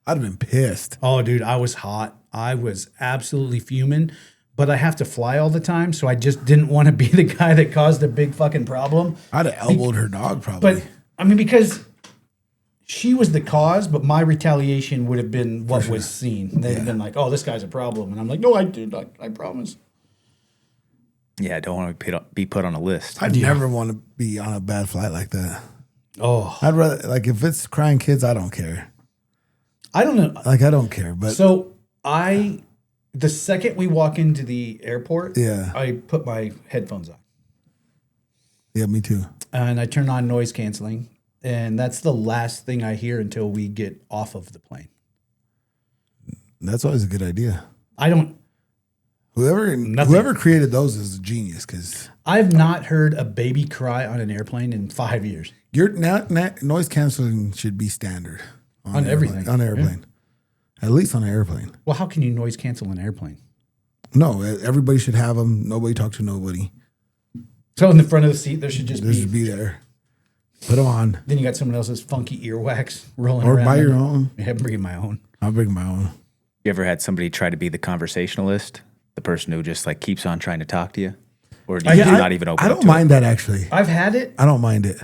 D: I'd have been pissed.
C: Oh, dude, I was hot. I was absolutely fuming, but I have to fly all the time, so I just didn't want to be the guy that caused a big fucking problem.
D: I'd have elbowed her dog probably.
C: But, I mean, because she was the cause, but my retaliation would have been what was seen. They'd have been like, oh, this guy's a problem. And I'm like, no, I promise.
E: Yeah, I don't want to be put on a list.
D: I'd never want to be on a bad flight like that.
C: Oh.
D: I'd rather, like, if it's crying kids, I don't care.
C: I don't know.
D: Like, I don't care. But
C: So the second we walk into the airport,
D: Yeah.
C: I put my headphones on.
D: Yeah, me too.
C: And I turn on noise canceling. And that's the last thing I hear until we get off of the plane.
D: That's always a good idea. Whoever created those is a genius because
C: I've not heard a baby cry on an airplane in 5 years.
D: your noise canceling should be standard
C: On everything.
D: On an airplane. At least on an airplane.
C: Well, how can you noise cancel an airplane?
D: No, everybody should have them. Nobody talk to nobody.
C: So in the front of the seat, there should just
D: They
C: be.
D: should be there. Put them on.
C: Then you got someone else's funky earwax rolling
D: Or
C: around.
D: buy your own.
C: Yeah, I'm bringing my own.
D: I'll bring my own.
E: You ever had somebody try to be the conversationalist, the person who just like keeps on trying to talk to you, or do you not even open?
D: I
E: up
D: don't
E: to
D: mind
E: it?
D: that actually.
C: I've had it
D: I don't mind it.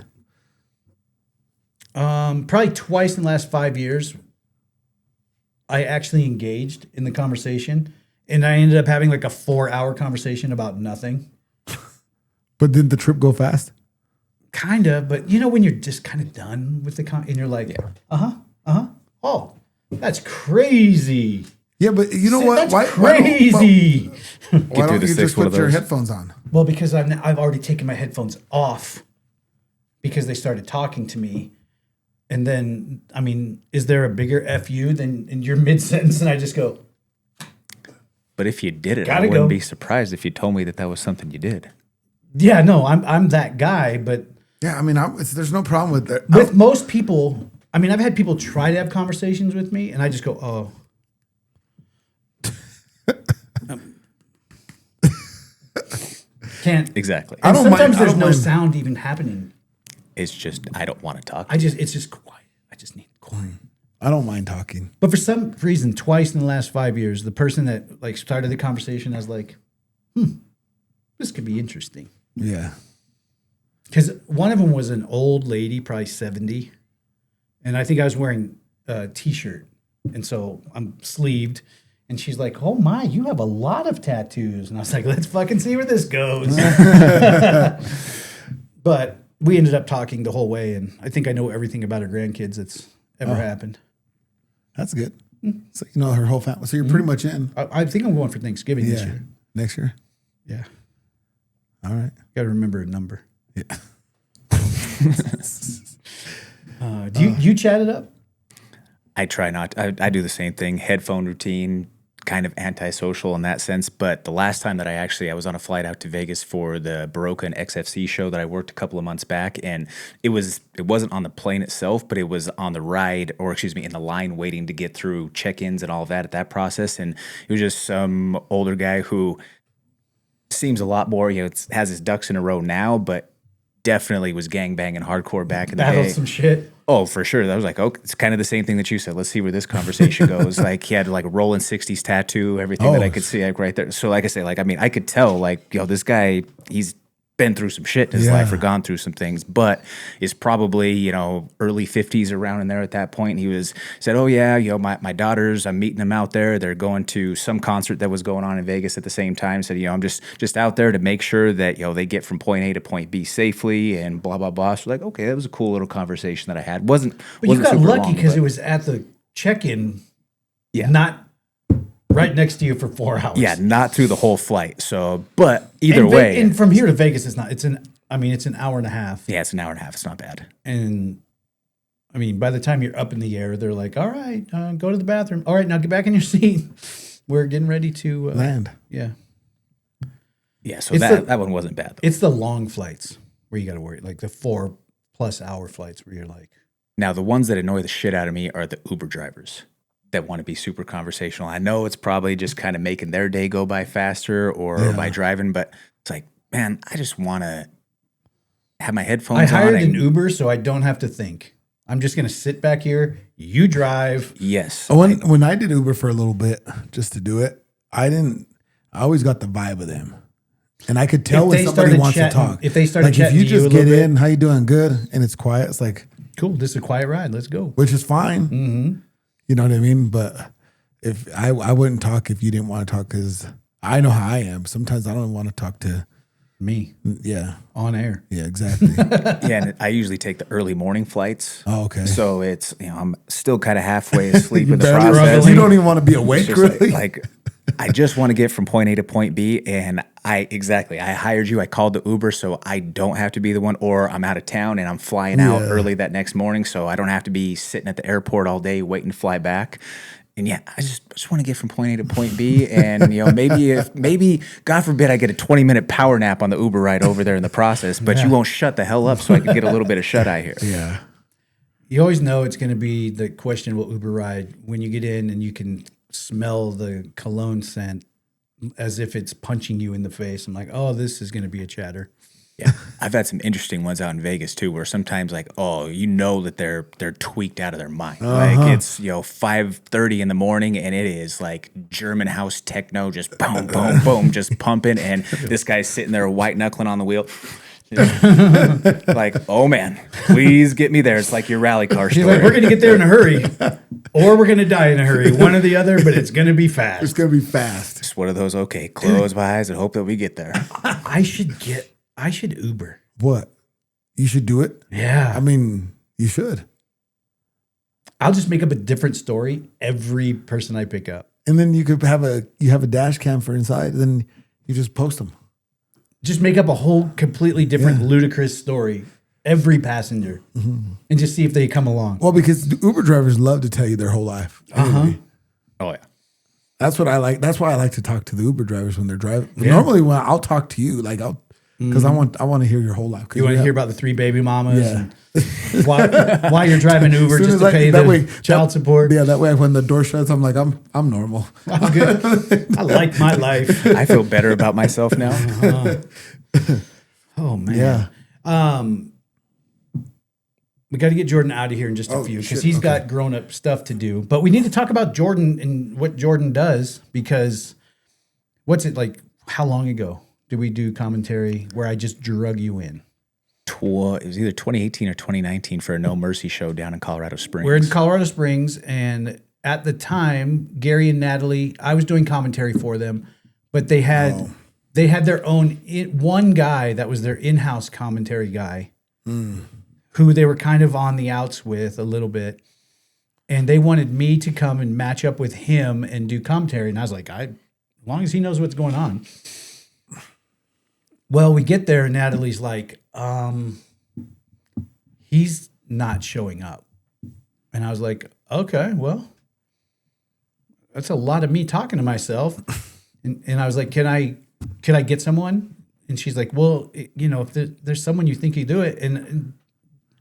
C: probably twice in the last 5 years. I actually engaged in the conversation, and I ended up having like a 4-hour conversation about nothing.
D: But did the trip go fast?
C: Kind of, but you know when you're just kind of done with the and you're like, oh, that's crazy.
D: Yeah, but you know what?
C: That's crazy.
D: Why
E: through
D: don't
E: the
D: you
E: six
D: just
E: one
D: put
E: of
D: your
E: those.
D: headphones on?
C: Well, because I've already taken my headphones off because they started talking to me. And then, I mean, is there a bigger FU than in your mid-sentence and I just go,
E: But if you did it,
C: Gotta
E: I wouldn't
C: go.
E: be surprised if you told me that was something you did.
C: yeah, no, I'm that guy. But
D: Yeah, I mean, there's no problem with that.
C: with most people, I mean, I've had people try to have conversations with me and I just go, oh. Can't.
E: Exactly.
C: And
D: don't mind-
C: sometimes
D: I
C: there's
D: don't
C: no
D: mind.
C: sound even happening.
E: It's just I don't want to talk.
C: It's just quiet. I just need quiet.
D: I don't mind talking.
C: But for some reason, twice in the last 5 years, the person that like started the conversation as like, this could be interesting.
D: Yeah.
C: Because one of them was an old lady, probably 70. And I think I was wearing a t-shirt. And so I'm sleeved. And she's like, oh my, you have a lot of tattoos. And I was like, let's fucking see where this goes. But we ended up talking the whole way. And I think I know everything about her grandkids that's ever happened.
D: That's good. So you know her whole family. So you're pretty much in.
C: I think I'm going for Thanksgiving this
D: Yeah.
C: year.
D: Next year.
C: Yeah.
D: All right.
C: Got to remember a number.
D: Yeah.
C: Do you chat it up?
E: I try not. I do the same thing. Headphone routine, kind of antisocial in that sense. But the last time that I was on a flight out to Vegas for the Baroka and XFC show that I worked a couple of months back, and it wasn't on the plane itself, but it was on the ride, or excuse me, in the line waiting to get through check-ins and all of that at that process. And it was just some older guy who seems a lot more, has his ducks in a row now, but definitely was gangbanging hardcore back in the
C: Battled
E: day.
C: some shit.
E: Oh, for sure. That was like, oh, it's kind of the same thing that you said. Let's see where this conversation goes. Like he had like a rolling 60s tattoo, everything that I could see like right there. So like I say, like, I mean, I could tell like, this guy, he's been through some shit in his life or gone through some things, but is probably, early 50s around in there at that point. He said, oh yeah, my daughters, I'm meeting them out there. They're going to some concert that was going on in Vegas at the same time. Said, I'm just out there to make sure that, they get from point A to point B safely and blah, blah, blah. So like, okay, that was a cool little conversation that I had. But
C: you got lucky because it was at the check-in, not right next to you for 4 hours.
E: Yeah, not through the whole flight. So, but either
C: and
E: way.
C: and from here to Vegas, it's an hour and a half.
E: Yeah, it's an hour and a half. It's not bad.
C: And I mean, by the time you're up in the air, they're like, all right, go to the bathroom. All right, now get back in your seat. We're getting ready to
D: Land.
C: Yeah.
E: Yeah, so
C: It's
E: that one wasn't bad. Though.
C: It's the long flights where you got to worry, like the 4+ hour flights where you're like.
E: Now, the ones that annoy the shit out of me are the Uber drivers that want to be super conversational. I know it's probably just kind of making their day go by faster or by driving, but it's like, man, I just want to have my headphones on.
C: I hired an Uber so I don't have to think. I'm just going to sit back here. You drive.
E: Yes.
D: When I did Uber for a little bit just to do it, I always got the vibe of them. And I could tell
C: If
D: when
C: they
D: somebody
C: started
D: wants
C: chatting-
D: to talk.
C: if they started
D: like if
C: chatting
D: you
C: to you
D: just
C: a
D: get
C: little
D: in, how you doing? Good, and it's quiet. It's like,
C: cool. This is a quiet ride. Let's go.
D: which is fine. Mm-hmm. You know what I mean? But if I wouldn't talk if you didn't want to talk because I know how I am. Sometimes I don't want to talk to
C: Me
D: Yeah,
C: on air.
D: yeah, exactly.
E: Yeah, and I usually take the early morning flights.
D: Oh, okay.
E: So it's, I'm still kind of halfway asleep in the
D: Barely-
E: process.
D: You don't even want to be awake,
E: It's just
D: really.
E: like I just want to get from point A to point B, and I hired you. I called the Uber so I don't have to be the one, or I'm out of town and I'm flying out early that next morning, so I don't have to be sitting at the airport all day waiting to fly back. And yeah, I just want to get from point A to point B, and maybe God forbid I get a 20-minute power nap on the Uber ride over there in the process, but you won't shut the hell up so I can get a little bit of shut eye here.
D: Yeah.
C: You always know it's going to be the questionable Uber ride when you get in and you can smell the cologne scent as if it's punching you in the face. I'm like, oh, this is going to be a chatter.
E: Yeah, I've had some interesting ones out in Vegas too, where sometimes like, oh, you know that they're tweaked out of their mind. Like it's 5:30 in the morning, and it is like German house techno, just boom, boom, boom, just pumping, and this guy's sitting there white knuckling on the wheel. Like, oh man, please get me there. It's like your rally car story.
C: Like, we're gonna get there in a hurry, or we're gonna die in a hurry. One or the other, but it's gonna be fast.
D: It's gonna be fast.
E: Just one of those. Okay, close my eyes and hope that we get there.
C: I should Uber.
D: What? You should do it?
C: Yeah.
D: I mean, you should.
C: I'll just make up a different story every person I pick up.
D: And then you could have a dash cam for inside, then you just post them.
C: Just make up a whole completely different ludicrous story every passenger and just see if they come along.
D: Well, because Uber drivers love to tell you their whole life. Anyway.
E: Oh yeah.
D: That's what I like. That's why I like to talk to the Uber drivers when they're driving. Yeah. Normally, when I'll talk to you, like because I want to hear your whole life.
C: You want to hear about the 3 baby mamas and why you're driving Uber just to pay the child support.
D: Yeah, that way when the door shuts, I'm like, I'm normal.
C: I'm good. I like my life.
E: I feel better about myself now.
C: Oh man.
D: Yeah.
C: We got to get Jordan out of here in just a few because he's got grown up stuff to do. But we need to talk about Jordan and what Jordan does because what's it like? How long ago did we do commentary where I just drug you in?
E: It was either 2018 or 2019 for a No Mercy show down in Colorado Springs.
C: We're in Colorado Springs, and at the time, Gary and Natalie, I was doing commentary for them, but they had their own one guy that was their in-house commentary guy, who they were kind of on the outs with a little bit, and they wanted me to come and match up with him and do commentary, and I was like, as long as he knows what's going on. Well, we get there, and Natalie's like, he's not showing up. And I was like, okay, well, that's a lot of me talking to myself. And I was like, can I get someone? And she's like, well, if there's someone you think you do it. And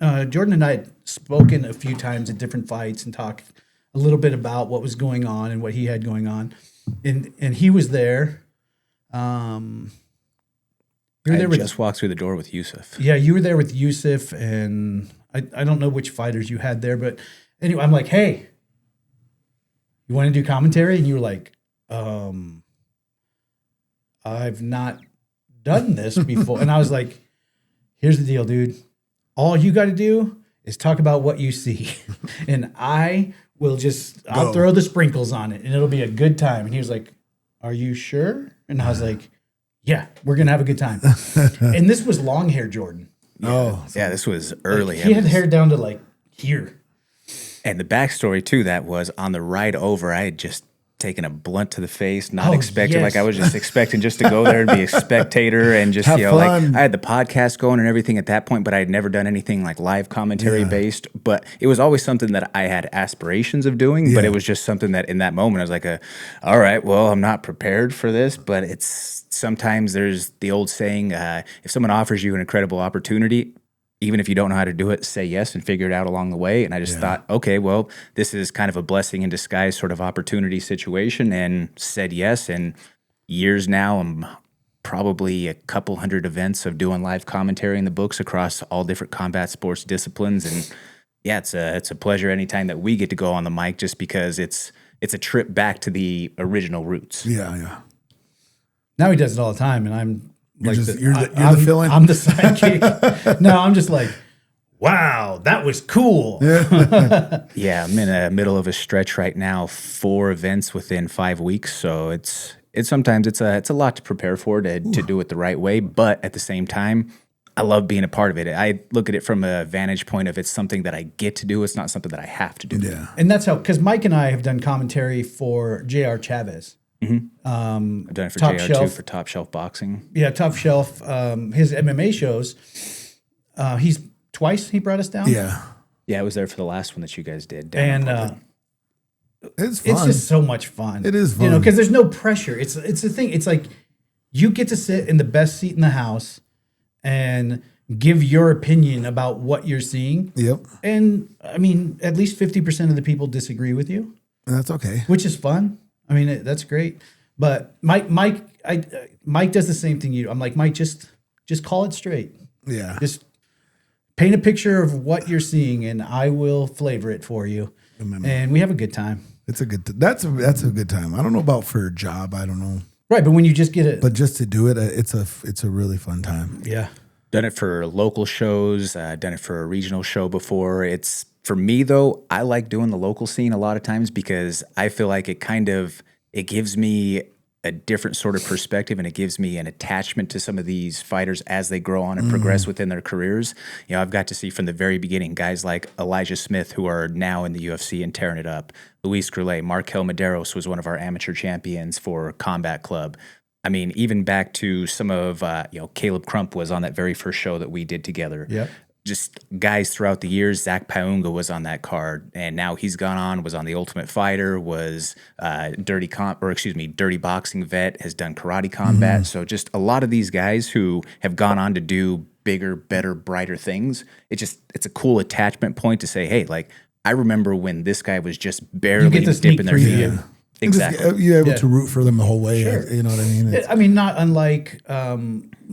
C: Jordan and I had spoken a few times at different fights and talked a little bit about what was going on and what he had going on. And he was there.
E: Just walked through the door with Yusuf.
C: Yeah, you were there with Yusuf, and I don't know which fighters you had there, but anyway, I'm like, hey, you want to do commentary? And you were like, I've not done this before. And I was like, here's the deal, dude. All you got to do is talk about what you see, and I'll throw the sprinkles on it, and it'll be a good time. And he was like, are you sure? And I was like, yeah, we're going to have a good time. And this was long hair Jordan.
E: Yeah, this was early.
C: He had hair down to like here.
E: And the backstory to that was on the ride over, I had just taken a blunt to the face, not expecting, like I was just expecting just to go there and be a spectator and just,
D: have
E: like
D: fun.
E: I had the podcast going and everything at that point, but I had never done anything like live commentary based, but it was always something that I had aspirations of doing, but it was just something that in that moment I was like, all right, well, I'm not prepared for this, but sometimes there's the old saying, if someone offers you an incredible opportunity, even if you don't know how to do it, say yes and figure it out along the way. And I just thought, okay, well, this is kind of a blessing in disguise sort of opportunity situation, and said yes. And years now, I'm probably a couple hundred events of doing live commentary in the books across all different combat sports disciplines. And yeah, it's a pleasure anytime that we get to go on the mic, just because it's a trip back to the original roots.
D: Yeah.
C: Now he does it all the time, and I'm like,
D: you're the fill-in?
C: I'm the sidekick. No, I'm just like, wow, that was cool.
E: Yeah, I'm in the middle of a stretch right now, 4 events within 5 weeks. So it's sometimes it's a lot to prepare for to do it the right way. But at the same time, I love being a part of it. I look at it from a vantage point of it's something that I get to do. It's not something that I have to do.
D: Yeah.
C: And that's how, because Mike and I have done commentary for J.R. Chavez.
E: Mm-hmm. I've done it for
C: Top
E: JR2
C: Shelf.
E: for Top Shelf Boxing.
C: Yeah, Top Shelf. His MMA shows. He's twice he brought us down.
D: Yeah.
E: Yeah, I was there for the last one that you guys did.
C: And
D: It's fun.
C: it's just so much fun.
D: It is fun.
C: because there's no pressure. It's the thing. It's like you get to sit in the best seat in the house and give your opinion about what you're seeing.
D: Yep.
C: And I mean, at least 50% of the people disagree with you,
D: That's okay.
C: which is fun. I mean, that's great. But Mike does the same thing you do. I'm like, Mike, just just call it straight.
D: Yeah.
C: Just paint a picture of what you're seeing, and I will flavor it for you. And we have a good time.
D: It's a good. That's a good time. I don't know about for a job. I don't know.
C: Right, but when you just get it,
D: But just to do it, it's a really fun time.
C: yeah.
E: Done it for local shows, done it for a regional show before. It's for me though, I like doing the local scene a lot of times because I feel like it gives me a different sort of perspective, and it gives me an attachment to some of these fighters as they grow on and progress within their careers. You know, I've got to see from the very beginning guys like Elijah Smith, who are now in the UFC and tearing it up. Luis Goulet, Markel Medeiros was one of our amateur champions for Combat Club. I mean, even back to some of, Caleb Crump was on that very first show that we did together.
C: Yep.
E: Just guys throughout the years. Zach Paunga was on that card, and now he's gone on, was on The Ultimate Fighter, was Dirty Boxing vet, has done Karate Combat. So just a lot of these guys who have gone on to do bigger, better, brighter things. It's a cool attachment point to say, hey, like, I remember when this guy was just barely dipping their feet in. Exactly.
D: You're able to root for them the whole way. Sure. You know what I mean?
C: I mean, not unlike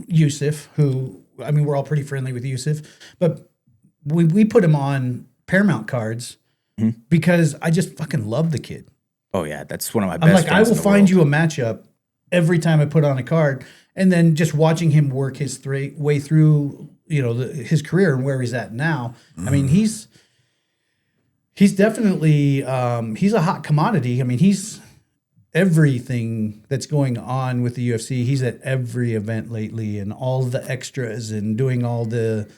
C: Yusuf, who, I mean, we're all pretty friendly with Yusuf, but we put him on Paramount cards because I just fucking love the kid.
E: Oh yeah, that's one of my best.
C: I'm like, I
E: friends
C: will
E: in the
C: find
E: world.
C: you a matchup every time I put on a card, and then just watching him work his way through, his career and where he's at now. I mean, he's definitely he's a hot commodity. I mean, he's everything that's going on with the UFC. He's at every event lately, and all the extras, and doing all the,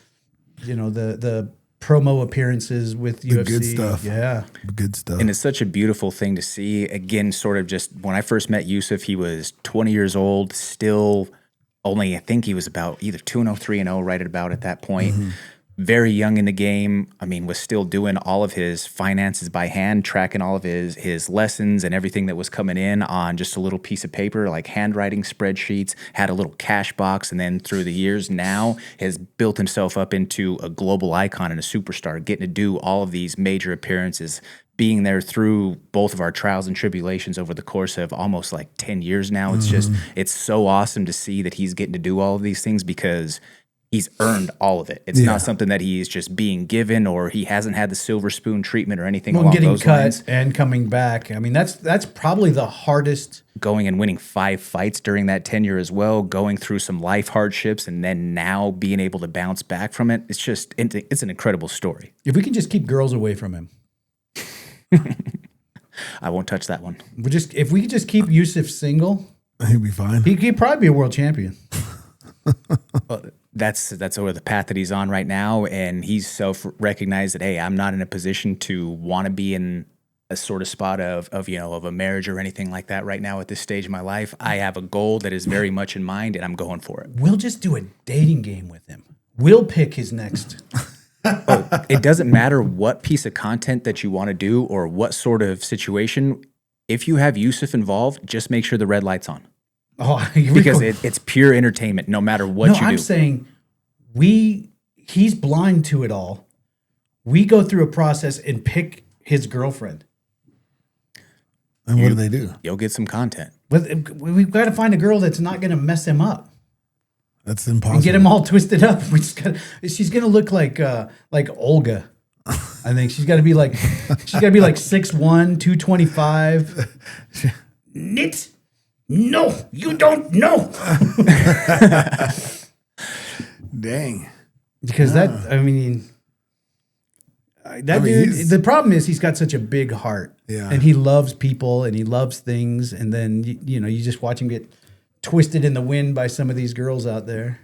C: the promo appearances with UFC.
D: Good stuff.
C: Yeah.
D: Good stuff.
E: And it's such a beautiful thing to see. Again, sort of just when I first met Yusuf, he was 20 years old, still only, I think he was about either 2-0, 3-0 right at that point. Very young in the game. I mean, was still doing all of his finances by hand, tracking all of his lessons and everything that was coming in on just a little piece of paper, like handwriting spreadsheets, had a little cash box, and then through the years now has built himself up into a global icon and a superstar, getting to do all of these major appearances, being there through both of our trials and tribulations over the course of almost like 10 years now. It's just, it's so awesome to see that he's getting to do all of these things because he's earned all of it. It's not something that he's just being given, or he hasn't had the silver spoon treatment or anything along
C: getting
E: those
C: cut
E: lines.
C: and coming back. I mean, that's probably the hardest.
E: Going and winning 5 fights during that tenure as well, going through some life hardships, and then now being able to bounce back from it. It's just, it's an incredible story.
C: If we can just keep girls away from him.
E: I won't touch that one.
C: If we could just keep Yusuf single,
D: He'd be fine.
C: he'd probably be a world champion.
E: That's sort of the path that he's on right now, and he's self-recognized that, hey, I'm not in a position to want to be in a sort of spot of a marriage or anything like that right now at this stage of my life. I have a goal that is very much in mind, and I'm going for it.
C: We'll just do a dating game with him. We'll pick his next.
E: It doesn't matter what piece of content that you want to do or what sort of situation. If you have Yusuf involved, just make sure the red light's on.
C: Oh,
E: Because it's pure entertainment, no matter what you do.
C: I'm saying he's blind to it all. We go through a process and pick his girlfriend.
D: And what do they do?
E: You'll get some content.
C: But we've got to find a girl that's not going to mess him up
D: That's impossible.
C: and get him all twisted up. She's going to look like Olga. I think she's got to be like 6'1", 225. Knit. No, you don't know.
D: Dang.
C: Because dude, the problem is he's got such a big heart.
D: Yeah.
C: And he loves people and he loves things. And then, you just watch him get twisted in the wind by some of these girls out there.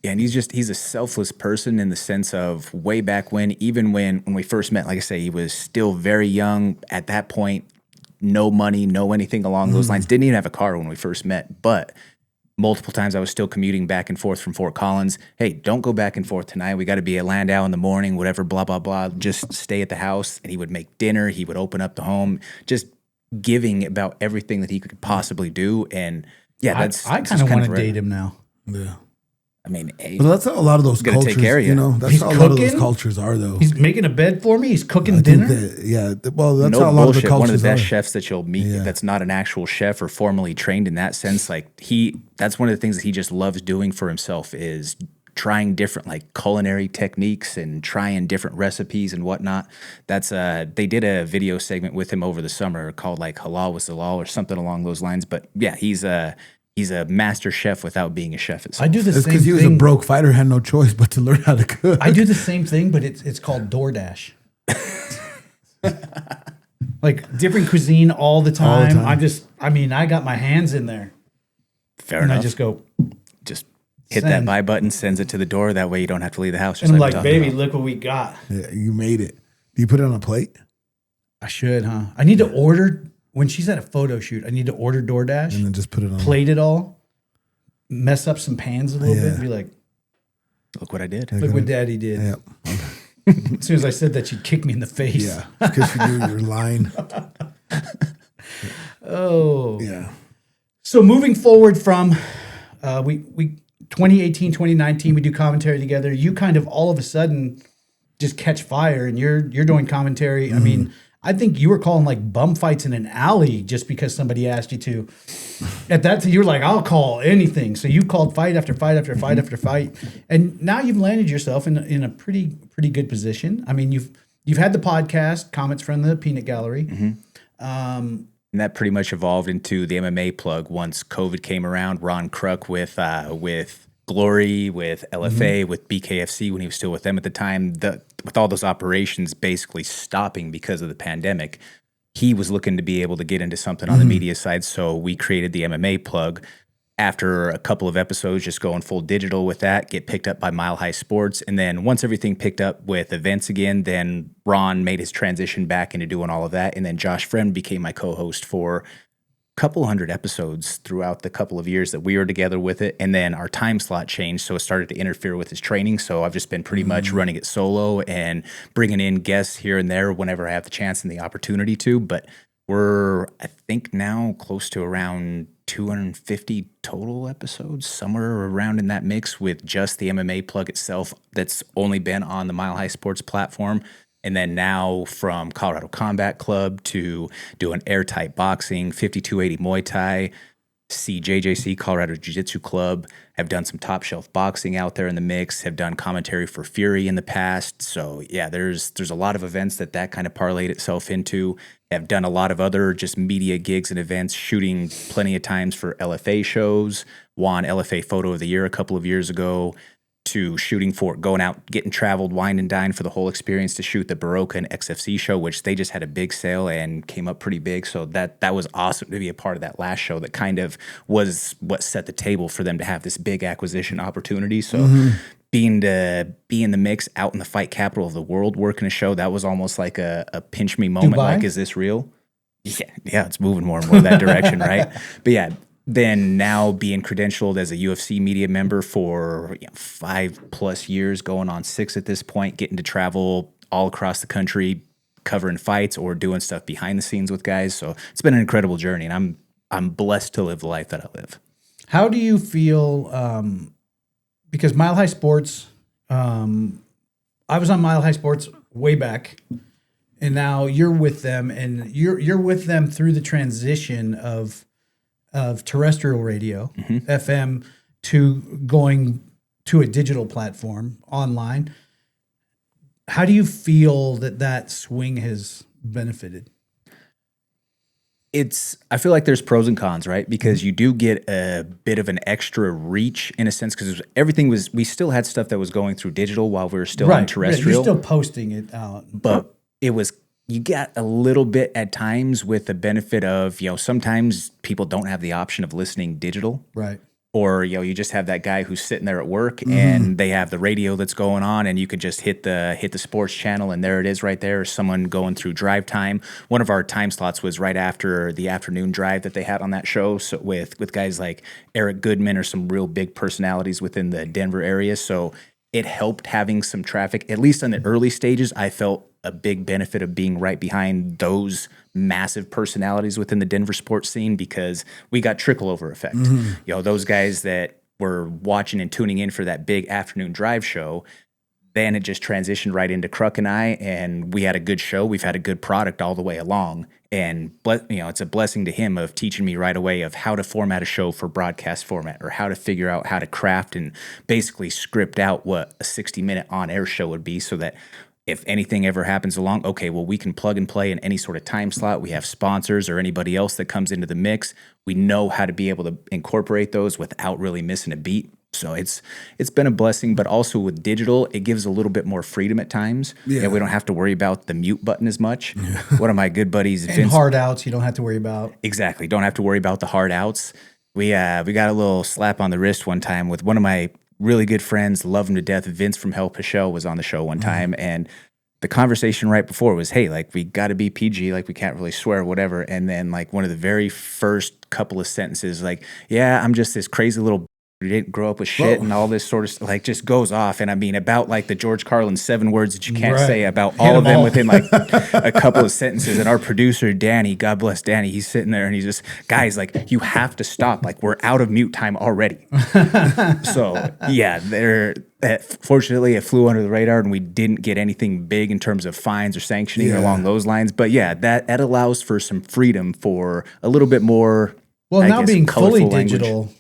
E: Yeah, and he's a selfless person in the sense of way back even when we first met, like I say, he was still very young at that point. No money, no anything along those lines. Didn't even have a car when we first met, but multiple times I was still commuting back and forth from Fort Collins. Hey, don't go back and forth tonight. We got to be at Landau in the morning, whatever, blah, blah, blah. Just stay at the house. And he would make dinner. He would open up the home, just giving about everything that he could possibly do. And yeah,
C: I kind of want to date him now.
D: Yeah.
E: I mean, hey,
D: But that's how a lot of those
E: Gotta take
D: cultures,
E: care of you.
D: that's
C: He's
D: how a lot of those
C: cooking?
D: cultures are, though.
C: He's making a bed for me. He's cooking
D: I think
C: dinner.
D: well, that's
E: no
D: how a lot
E: bullshit.
D: of the cultures
E: One of the best
D: are.
E: chefs that you'll meet
D: Yeah.
E: that's not an actual chef or formally trained in that sense. Like that's one of the things that he just loves doing for himself is trying different like culinary techniques and trying different recipes and whatnot. That's they did a video segment with him over the summer called like Halal was the Law or something along those lines. But yeah, he's a master chef without being a chef itself.
C: I do the
D: It's
C: same
D: because he was a
C: thing.
D: broke fighter, had no choice but to learn how to cook.
C: I do the same thing, but it's called DoorDash. Like different cuisine all the time.
D: time.
C: I got my hands in there.
E: Fair
C: And
E: enough.
C: I just go,
E: Just hit that
C: Send.
E: buy button, sends it to the door. That way you don't have to leave the house. Just
C: and I'm
E: we
C: like,
E: talked
C: baby,
E: about.
C: look what we got.
D: Yeah, you made it. Do you put it on a plate?
C: I should, huh? I need to order, when she's at a photo shoot, I need to order DoorDash,
D: And then just put it on.
C: plate it all, mess up some pans a little bit, and be like,
E: Look what I did.
C: look what daddy did.
D: Yeah.
C: As soon as I said that, she'd kick me in the face.
D: Yeah. Because you knew you were lying.
C: Oh.
D: Yeah.
C: So moving forward from we 2018, 2019, we do commentary together. You kind of all of a sudden just catch fire and you're doing commentary. I mean, I think you were calling like bum fights in an alley just because somebody asked you to. At that time, you were like, I'll call anything. So you called fight after fight after fight after fight. And now you've landed yourself in a pretty good position. I mean, you've had the podcast, Comments from the Peanut Gallery.
E: And that pretty much evolved into the MMA plug once COVID came around. Ron Kruk with Glory, with LFA, with BKFC when he was still with them at the time. With all those operations basically stopping because of the pandemic, he was looking to be able to get into something on the media side. So we created the MMA plug. After a couple of episodes, just going full digital with that, get picked up by Mile High Sports. And then once everything picked up with events again, then Ron made his transition back into doing all of that. And then Josh Friend became my co-host for a couple hundred episodes throughout the couple of years that we were together with it. And then our time slot changed, so it started to interfere with his training. So I've just been pretty much running it solo and bringing in guests here and there whenever I have the chance and the opportunity to. But we're, I think now close to around 250 total episodes, somewhere around in that mix with just the MMA plug itself that's only been on the Mile High Sports platform. And then now from Colorado Combat Club to doing airtight boxing, 5280 Muay Thai, CJJC, Colorado Jiu-Jitsu Club, have done some top shelf boxing out there in the mix, have done commentary for Fury in the past. So yeah, there's a lot of events that kind of parlayed itself into. Have done a lot of other just media gigs and events, shooting plenty of times for LFA shows, won LFA Photo of the Year a couple of years ago, to shooting for going out, getting traveled, wine and dine for the whole experience to shoot the Baroka and XFC show, which they just had a big sale and came up pretty big. So that was awesome to be a part of that last show. That kind of was what set the table for them to have this big acquisition opportunity. So being in the mix out in the fight capital of the world, working a show, that was almost like a pinch me moment.
C: Dubai?
E: Like, is this real? Yeah, it's moving more and more that direction, right? But yeah, then now being credentialed as a UFC media member for 5+ years, going on 6 at this point, getting to travel all across the country, covering fights or doing stuff behind the scenes with guys. So it's been an incredible journey, and I'm blessed to live the life that I live.
C: How do you feel? Because Mile High Sports, I was on Mile High Sports way back, and now you're with them, and you're with them through the transition of terrestrial radio, FM, to going to a digital platform online. How do you feel that swing has benefited?
E: I feel like there's pros and cons, right? Because you do get a bit of an extra reach in a sense, because we still had stuff that was going through digital while we were still on terrestrial.
C: You're still posting it out.
E: But you get a little bit at times with the benefit of, sometimes people don't have the option of listening digital.
C: Right.
E: Or, you just have that guy who's sitting there at work and they have the radio that's going on, and you could just hit the sports channel and there it is right there. Or someone going through drive time. One of our time slots was right after the afternoon drive that they had on that show, so with guys like Eric Goodman or some real big personalities within the Denver area. So it helped having some traffic, at least in the early stages. I felt a big benefit of being right behind those massive personalities within the Denver sports scene, because we got trickle over effect. Those guys that were watching and tuning in for that big afternoon drive show. Then it just transitioned right into Kruk and I, and we had a good show. We've had a good product all the way along. And, it's a blessing to him of teaching me right away of how to format a show for broadcast format, or how to figure out how to craft and basically script out what a 60-minute on-air show would be, so that if anything ever happens along, okay, well, we can plug and play in any sort of time slot. We have sponsors or anybody else that comes into the mix. We know how to be able to incorporate those without really missing a beat. So it's been a blessing, but also with digital, it gives a little bit more freedom at times. Yeah, we don't have to worry about the mute button as much. Yeah. One of my good buddies,
C: and Vince, hard outs, you don't have to worry about.
E: Exactly, don't have to worry about the hard outs. We got a little slap on the wrist one time with one of my really good friends, love him to death. Vince from Hell Pichel was on the show one time, and the conversation right before was, hey, like, we got to be PG, like, we can't really swear, whatever. And then, like, one of the very first couple of sentences, like, yeah, I'm just this crazy little who didn't grow up with shit. Whoa. And all this sort of stuff, like, just goes off. And I mean, about like the George Carlin 7 words that you can't say about all of them within like a couple of sentences. And our producer, Danny, God bless Danny, he's sitting there and he's just, guys, like, you have to stop. Like, we're out of mute time already. So yeah, fortunately it flew under the radar and we didn't get anything big in terms of fines or sanctioning along those lines. But yeah, that allows for some freedom for a little bit more,
C: now being fully digital,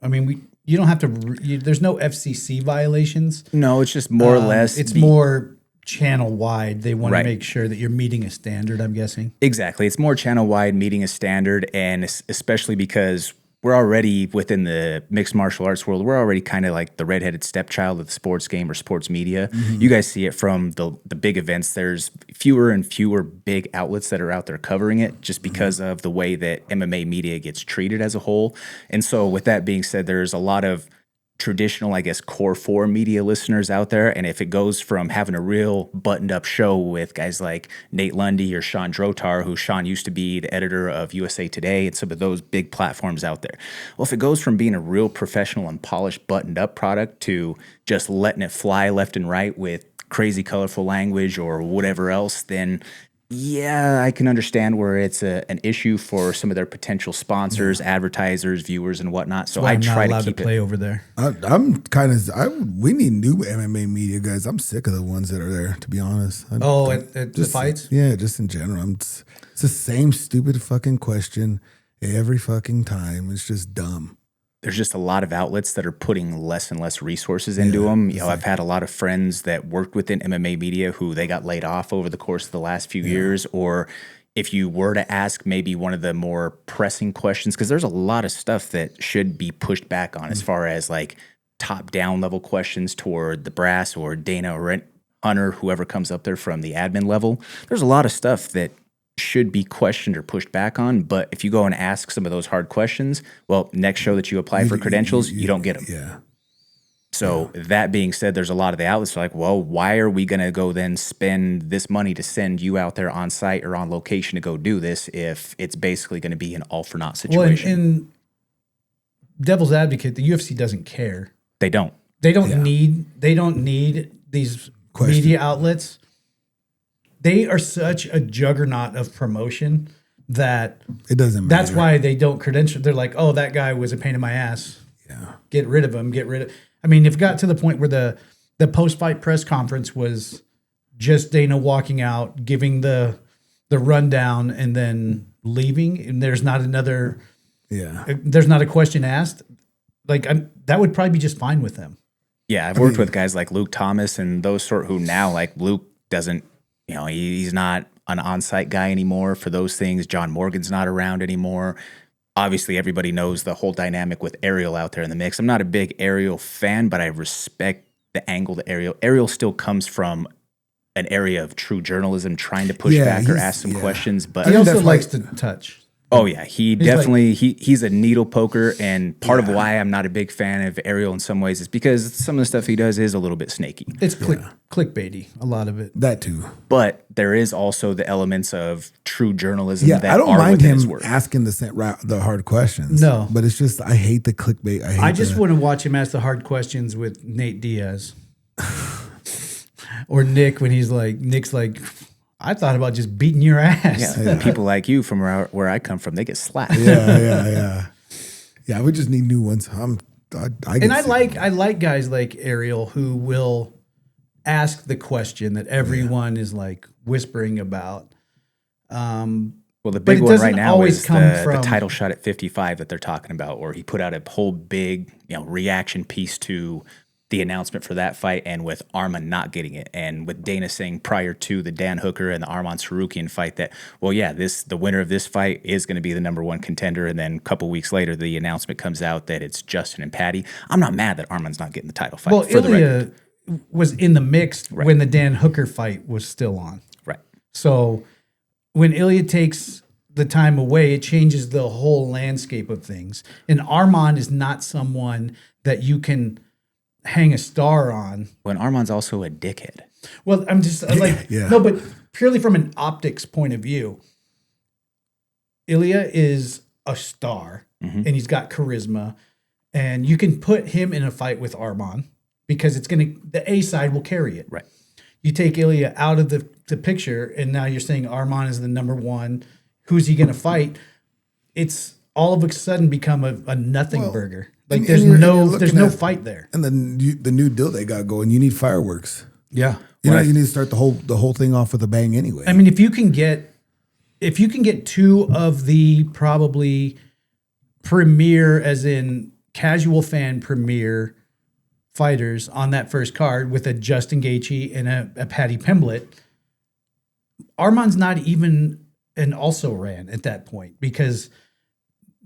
C: I mean, you don't have to. There's no FCC violations.
E: No, it's just more or less.
C: It's more channel wide. They want to make sure that you're meeting a standard, I'm guessing.
E: Exactly. It's more channel wide, meeting a standard, and especially because we're already within the mixed martial arts world. We're already kind of like the redheaded stepchild of the sports game or sports media. Mm-hmm. You guys see it from the big events. There's fewer and fewer big outlets that are out there covering it just because of the way that MMA media gets treated as a whole. And so with that being said, there's a lot of traditional, I guess, core 4 media listeners out there. And if it goes from having a real buttoned up show with guys like Nate Lundy or Sean Drotar, who Sean used to be the editor of USA Today and some of those big platforms out there. Well, if it goes from being a real professional and polished buttoned up product to just letting it fly left and right with crazy colorful language or whatever else, then yeah, I can understand where it's an issue for some of their potential sponsors, advertisers, viewers, and whatnot. So I try to keep it.
C: Play over there.
D: I'm kind of. We need new MMA media guys. I'm sick of the ones that are there. To be honest.
C: At the fights?
D: Yeah, just in general. It's the same stupid fucking question every fucking time. It's just dumb.
E: There's just a lot of outlets that are putting less and less resources into them. I've had a lot of friends that worked within MMA media who they got laid off over the course of the last few years. Or if you were to ask maybe one of the more pressing questions, because there's a lot of stuff that should be pushed back on as far as like top-down level questions toward the brass or Dana or Hunter, whoever comes up there from the admin level. There's a lot of stuff that should be questioned or pushed back on, but if you go and ask some of those hard questions, well, next show that you apply for credentials, you don't get them.
D: Yeah.
E: So that being said, there's a lot of the outlets like, well, why are we going to go then spend this money to send you out there on site or on location to go do this if it's basically going to be an all for naught situation?
C: Well, in devil's advocate, the UFC doesn't care.
E: They don't.
C: They don't need these media outlets. They are such a juggernaut of promotion that
D: it doesn't matter.
C: That's why they don't credential. They're like, oh, that guy was a pain in my ass.
D: Yeah.
C: Get rid of him. I mean, if it got to the point where the post-fight press conference was just Dana walking out, giving the rundown, and then leaving, and there's not a question asked, like that would probably be just fine with them.
E: Yeah, I've worked with guys like Luke Thomas and those sort who now, like, Luke doesn't, he's not an on-site guy anymore for those things. John Morgan's not around anymore. Obviously, everybody knows the whole dynamic with Ariel out there in the mix. I'm not a big Ariel fan, but I respect the angle that Ariel still comes from an area of true journalism, trying to push back or ask some questions. But
C: he also likes to touch.
E: Oh yeah, he's a needle poker, and part of why I'm not a big fan of Ariel in some ways is because some of the stuff he does is a little bit snaky.
C: It's clickbaity, a lot of it.
D: That too.
E: But there is also the elements of true journalism.
D: Yeah,
E: that
D: I don't
E: are
D: mind him
E: his work.
D: asking the hard questions.
C: No,
D: but it's just I hate the clickbait.
C: I just want to watch him ask the hard questions with Nate Diaz or Nick when Nick's like, I thought about just beating your ass.
E: Yeah. People like you from where I come from, they get slapped.
D: Yeah. I would just need new ones.
C: I like guys like Ariel who will ask the question that everyone is like whispering about.
E: Well, the big one right now is the
C: from
E: title shot at 55 that they're talking about, or he put out a whole big, reaction piece to the announcement for that fight, and with Arman not getting it, and with Dana saying prior to the Dan Hooker and the Arman Sarukian fight that, the winner of this fight is going to be the number one contender, and then a couple weeks later the announcement comes out that it's Justin and Patty. I'm not mad that Arman's not getting the title fight.
C: Well,
E: for the
C: Ilya
E: record.
C: was in the mix when the Dan Hooker fight was still on.
E: Right.
C: So when Ilya takes the time away, it changes the whole landscape of things. And Arman is not someone that you can hang a star on.
E: When Arman's also a dickhead.
C: Well, I'm just like, no, but purely from an optics point of view, Ilya is a star and he's got charisma, and you can put him in a fight with Arman because the A side will carry it.
E: Right.
C: You take Ilya out of the picture, and now you're saying Arman is the number one. Who's he going to fight? It's all of a sudden become a nothing burger. Like there's no fight there.
D: And the new deal they got going, you need fireworks.
C: Yeah.
D: You need to start the whole thing off with a bang anyway.
C: I mean, if you can get two of the probably premier, as in casual fan premier fighters on that first card with a Justin Gaethje and a Paddy Pimblett, Arman's not even an also-ran at that point, because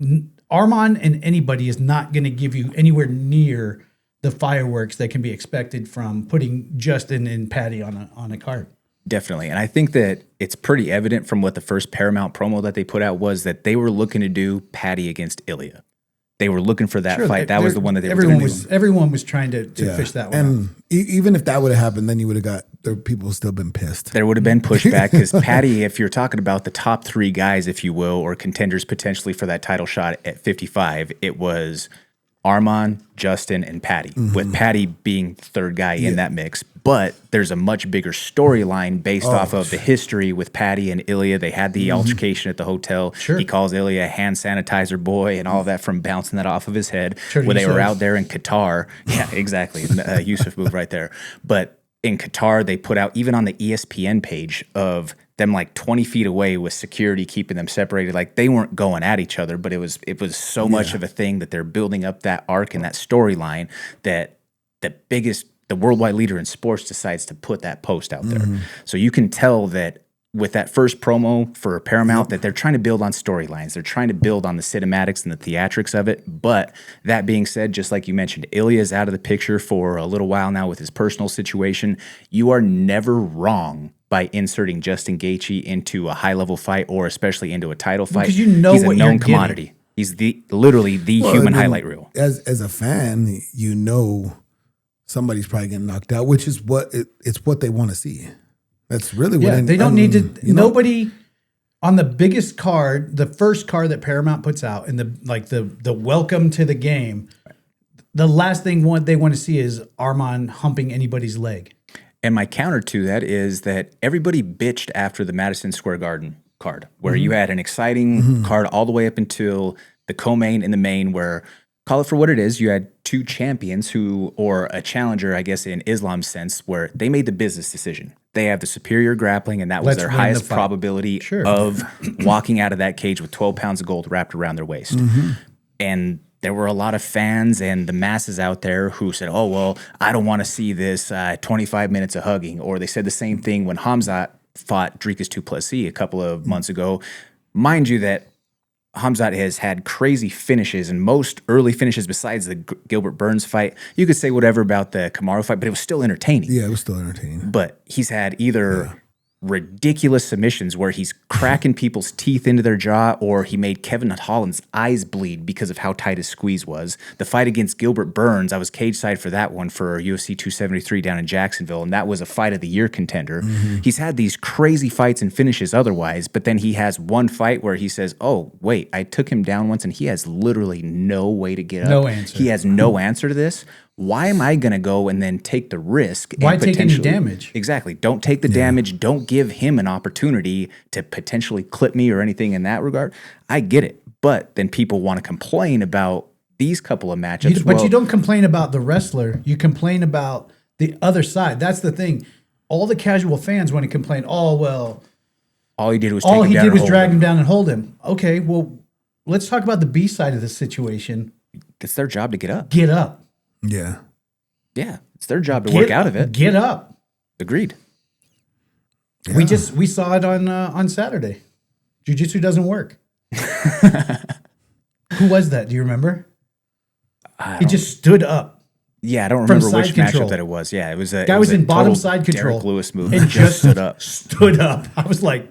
C: Arman and anybody is not going to give you anywhere near the fireworks that can be expected from putting Justin and Paddy on a card.
E: Definitely. And I think that it's pretty evident from what the first Paramount promo that they put out was that they were looking to do Paddy against Ilya. They were looking for that fight. That was the one that they were going to do.
C: Everyone was trying to fish that one
D: and
C: out.
D: Even if that would have happened, then you would have got the people still been pissed.
E: There would have been pushback because Paddy, if you're talking about the top three guys, if you will, or contenders potentially for that title shot at 55, it was Arman, Justin, and Paddy, with Paddy being the third guy in that mix. But there's a much bigger storyline based off of the history with Paddy and Ilya. They had the altercation at the hotel.
C: Sure.
E: He calls Ilya a hand sanitizer boy and all of that from bouncing that off of his head.
C: Sure,
E: when they were
C: Yusuf.
E: out there in Qatar. Yeah, exactly. Yusuf move right there. But in Qatar, they put out, even on the ESPN page, of them like 20 feet away with security keeping them separated. Like they weren't going at each other, but it was so much of a thing that they're building up that arc and that storyline that the worldwide leader in sports decides to put that post out there. So you can tell that with that first promo for Paramount that they're trying to build on storylines. They're trying to build on the cinematics and the theatrics of it. But that being said, just like you mentioned, Ilya is out of the picture for a little while now with his personal situation. You are never wrong by inserting Justin Gaethje into a high-level fight, or especially into a title fight.
C: Because you know
E: he's
C: what
E: a known
C: you're
E: commodity.
C: getting.
E: He's literally the human highlight reel.
D: As a fan, you know somebody's probably getting knocked out, which is it's what they want to see. That's really what
C: they don't need to. Nobody on the biggest card, the first card that Paramount puts out, and the welcome to the game. The last thing they want to see is Arman humping anybody's leg.
E: And my counter to that is that everybody bitched after the Madison Square Garden card, where you had an exciting card all the way up until the co-main and the main, where, call it for what it is, you had two champions or a challenger, I guess in Islam's sense, where they made the business decision. They have the superior grappling, and that was their highest probability of walking out of that cage with 12 pounds of gold wrapped around their waist. And there were a lot of fans and the masses out there who said, oh, well, I don't want to see this 25 minutes of hugging. Or they said the same thing when Khamzat fought Dricus du Plessis a couple of months ago. Mind you that Khamzat has had crazy finishes, and most early finishes besides the Gilbert Burns fight. You could say whatever about the Kamaru fight, but it was still entertaining.
D: Yeah, it was still entertaining.
E: But he's had either ridiculous submissions where he's cracking people's teeth into their jaw, or he made Kevin Holland's eyes bleed because of how tight his squeeze was. The fight against Gilbert Burns, I was cage side for that one for UFC 273 down in Jacksonville, and that was a fight of the year contender. He's had these crazy fights and finishes otherwise, but then he has one fight where he says, oh, wait, I took him down once and he has literally no way to get up.
C: No answer.
E: He has no answer to this. Why am I going to go and then take the risk?
C: Why
E: and
C: take any damage?
E: Exactly. Don't take the damage. Don't give him an opportunity to potentially clip me or anything in that regard. I get it. But then people want to complain about these couple of matchups.
C: But you don't complain about the wrestler. You complain about the other side. That's the thing. All the casual fans want to complain, oh, well.
E: All he did was
C: drag him down and hold him. Okay, well, let's talk about the B side of the situation.
E: It's their job to get up.
C: Get up.
D: Yeah.
E: Yeah, it's their job to work out of it.
C: Get up.
E: Agreed.
D: Yeah.
C: We saw it on Saturday. Jiu-jitsu doesn't work. Who was that? Do you remember? He just stood up.
E: Yeah, I don't remember which
C: control.
E: matchup that it was. Yeah, it was a
C: guy was in bottom side control.
E: Derek Lewis move
C: And
E: just stood up.
C: Stood up. I was like,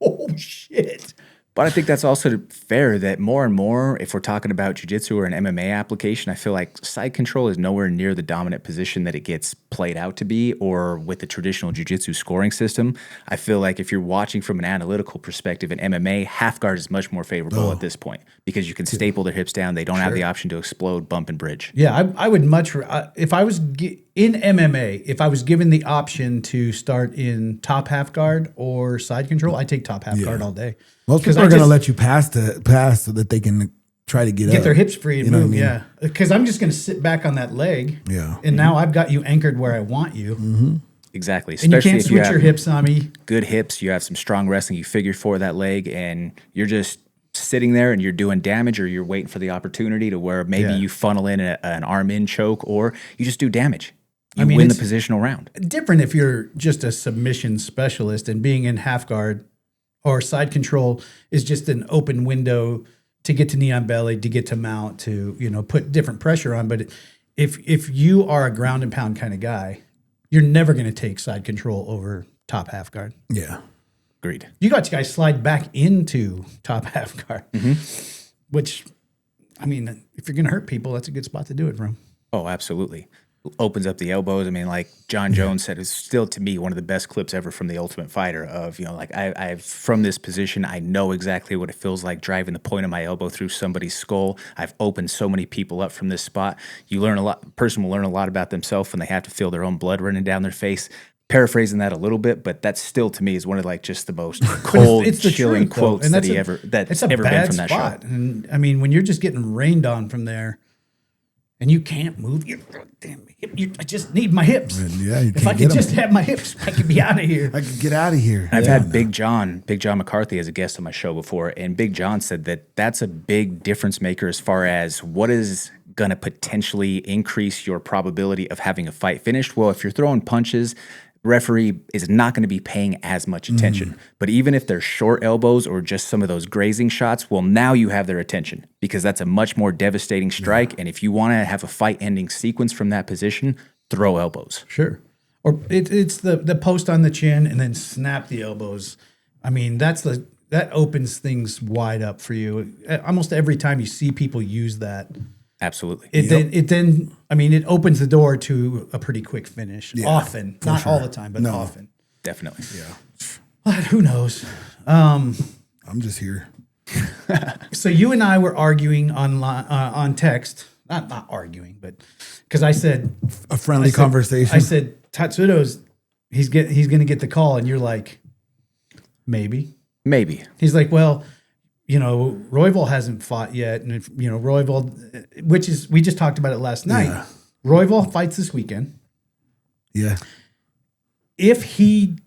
C: oh shit.
E: But I think that's also fair that more and more, if we're talking about jiu-jitsu or an MMA application, I feel like side control is nowhere near the dominant position that it gets played out to be, or with the traditional jiu-jitsu scoring system. I feel like if you're watching from an analytical perspective in MMA, half guard is much more favorable at this point because you can staple their hips down. They don't have the option to explode, bump, and bridge.
C: Yeah, I would much, if I was in MMA, if I was given the option to start in top half guard or side control, I'd take top half guard all day.
D: Most people are going to let you pass so that they can try to get up.
C: Their hips free and move,
D: what I mean?
C: yeah. Because I'm just going to sit back on that leg.
D: Yeah.
C: And now I've got you anchored where I want you.
D: Mm-hmm.
E: Exactly.
C: And you
E: Especially
C: can't
E: if you
C: switch
E: have
C: your hips on me.
E: good hips, you have some strong wrestling, you figure for that leg, and you're just sitting there and you're doing damage, or you're waiting for the opportunity to where maybe you funnel in an arm in choke, or you just do damage. You win the positional round.
C: Different if you're just a submission specialist and being in half guard or side control is just an open window to get to knee on belly, to get to mount, to, put different pressure on. But if you are a ground and pound kind of guy, you're never going to take side control over top half guard.
D: Yeah.
E: Agreed.
C: You got guys slide back into top half guard, which, if you're going to hurt people, that's a good spot to do it from.
E: Oh, absolutely. Opens up the elbows. I mean, like John Jones said, it's still to me one of the best clips ever from The Ultimate Fighter of, I've from this position, I know exactly what it feels like driving the point of my elbow through somebody's skull. I've opened so many people up from this spot. You learn a lot, a person will learn a lot about themselves when they have to feel their own blood running down their face. Paraphrasing that a little bit, but that still to me is one of just the most cold,
C: it's the
E: chilling
C: truth,
E: quotes
C: and
E: that's
C: it's a
E: ever been
C: bad
E: from that
C: spot.
E: show.
C: And when you're just getting rained on from there, and you can't move, I just need my hips.
D: Yeah, you
C: if I could just have my hips, I could be out of here.
D: I could get out of here.
E: I've had Big John McCarthy as a guest on my show before, and Big John said that that's a big difference maker as far as what is going to potentially increase your probability of having a fight finished. Well, if you're throwing punches, referee is not going to be paying as much attention. But even if they're short elbows or just some of those grazing shots, well, now you have their attention because that's a much more devastating strike. And if you want to have a fight-ending sequence from that position, throw elbows.
C: Sure. Or it's the post on the chin and then snap the elbows. That opens things wide up for you. Almost every time you see people use that,
E: absolutely.
C: It opens the door to a pretty quick finish.
D: Yeah,
C: often, not all the time, but often.
E: Definitely.
D: Yeah.
C: But who knows?
D: I'm just here.
C: So you and I were arguing on text. Not arguing, but because I said
D: A friendly conversation.
C: I said Tatsuro's he's going to get the call, and you're like, maybe. He's like, well, Royval hasn't fought yet, and if, Royval, which is we just talked about it last night.
D: Yeah.
C: Royval fights this weekend.
D: Yeah.
C: If he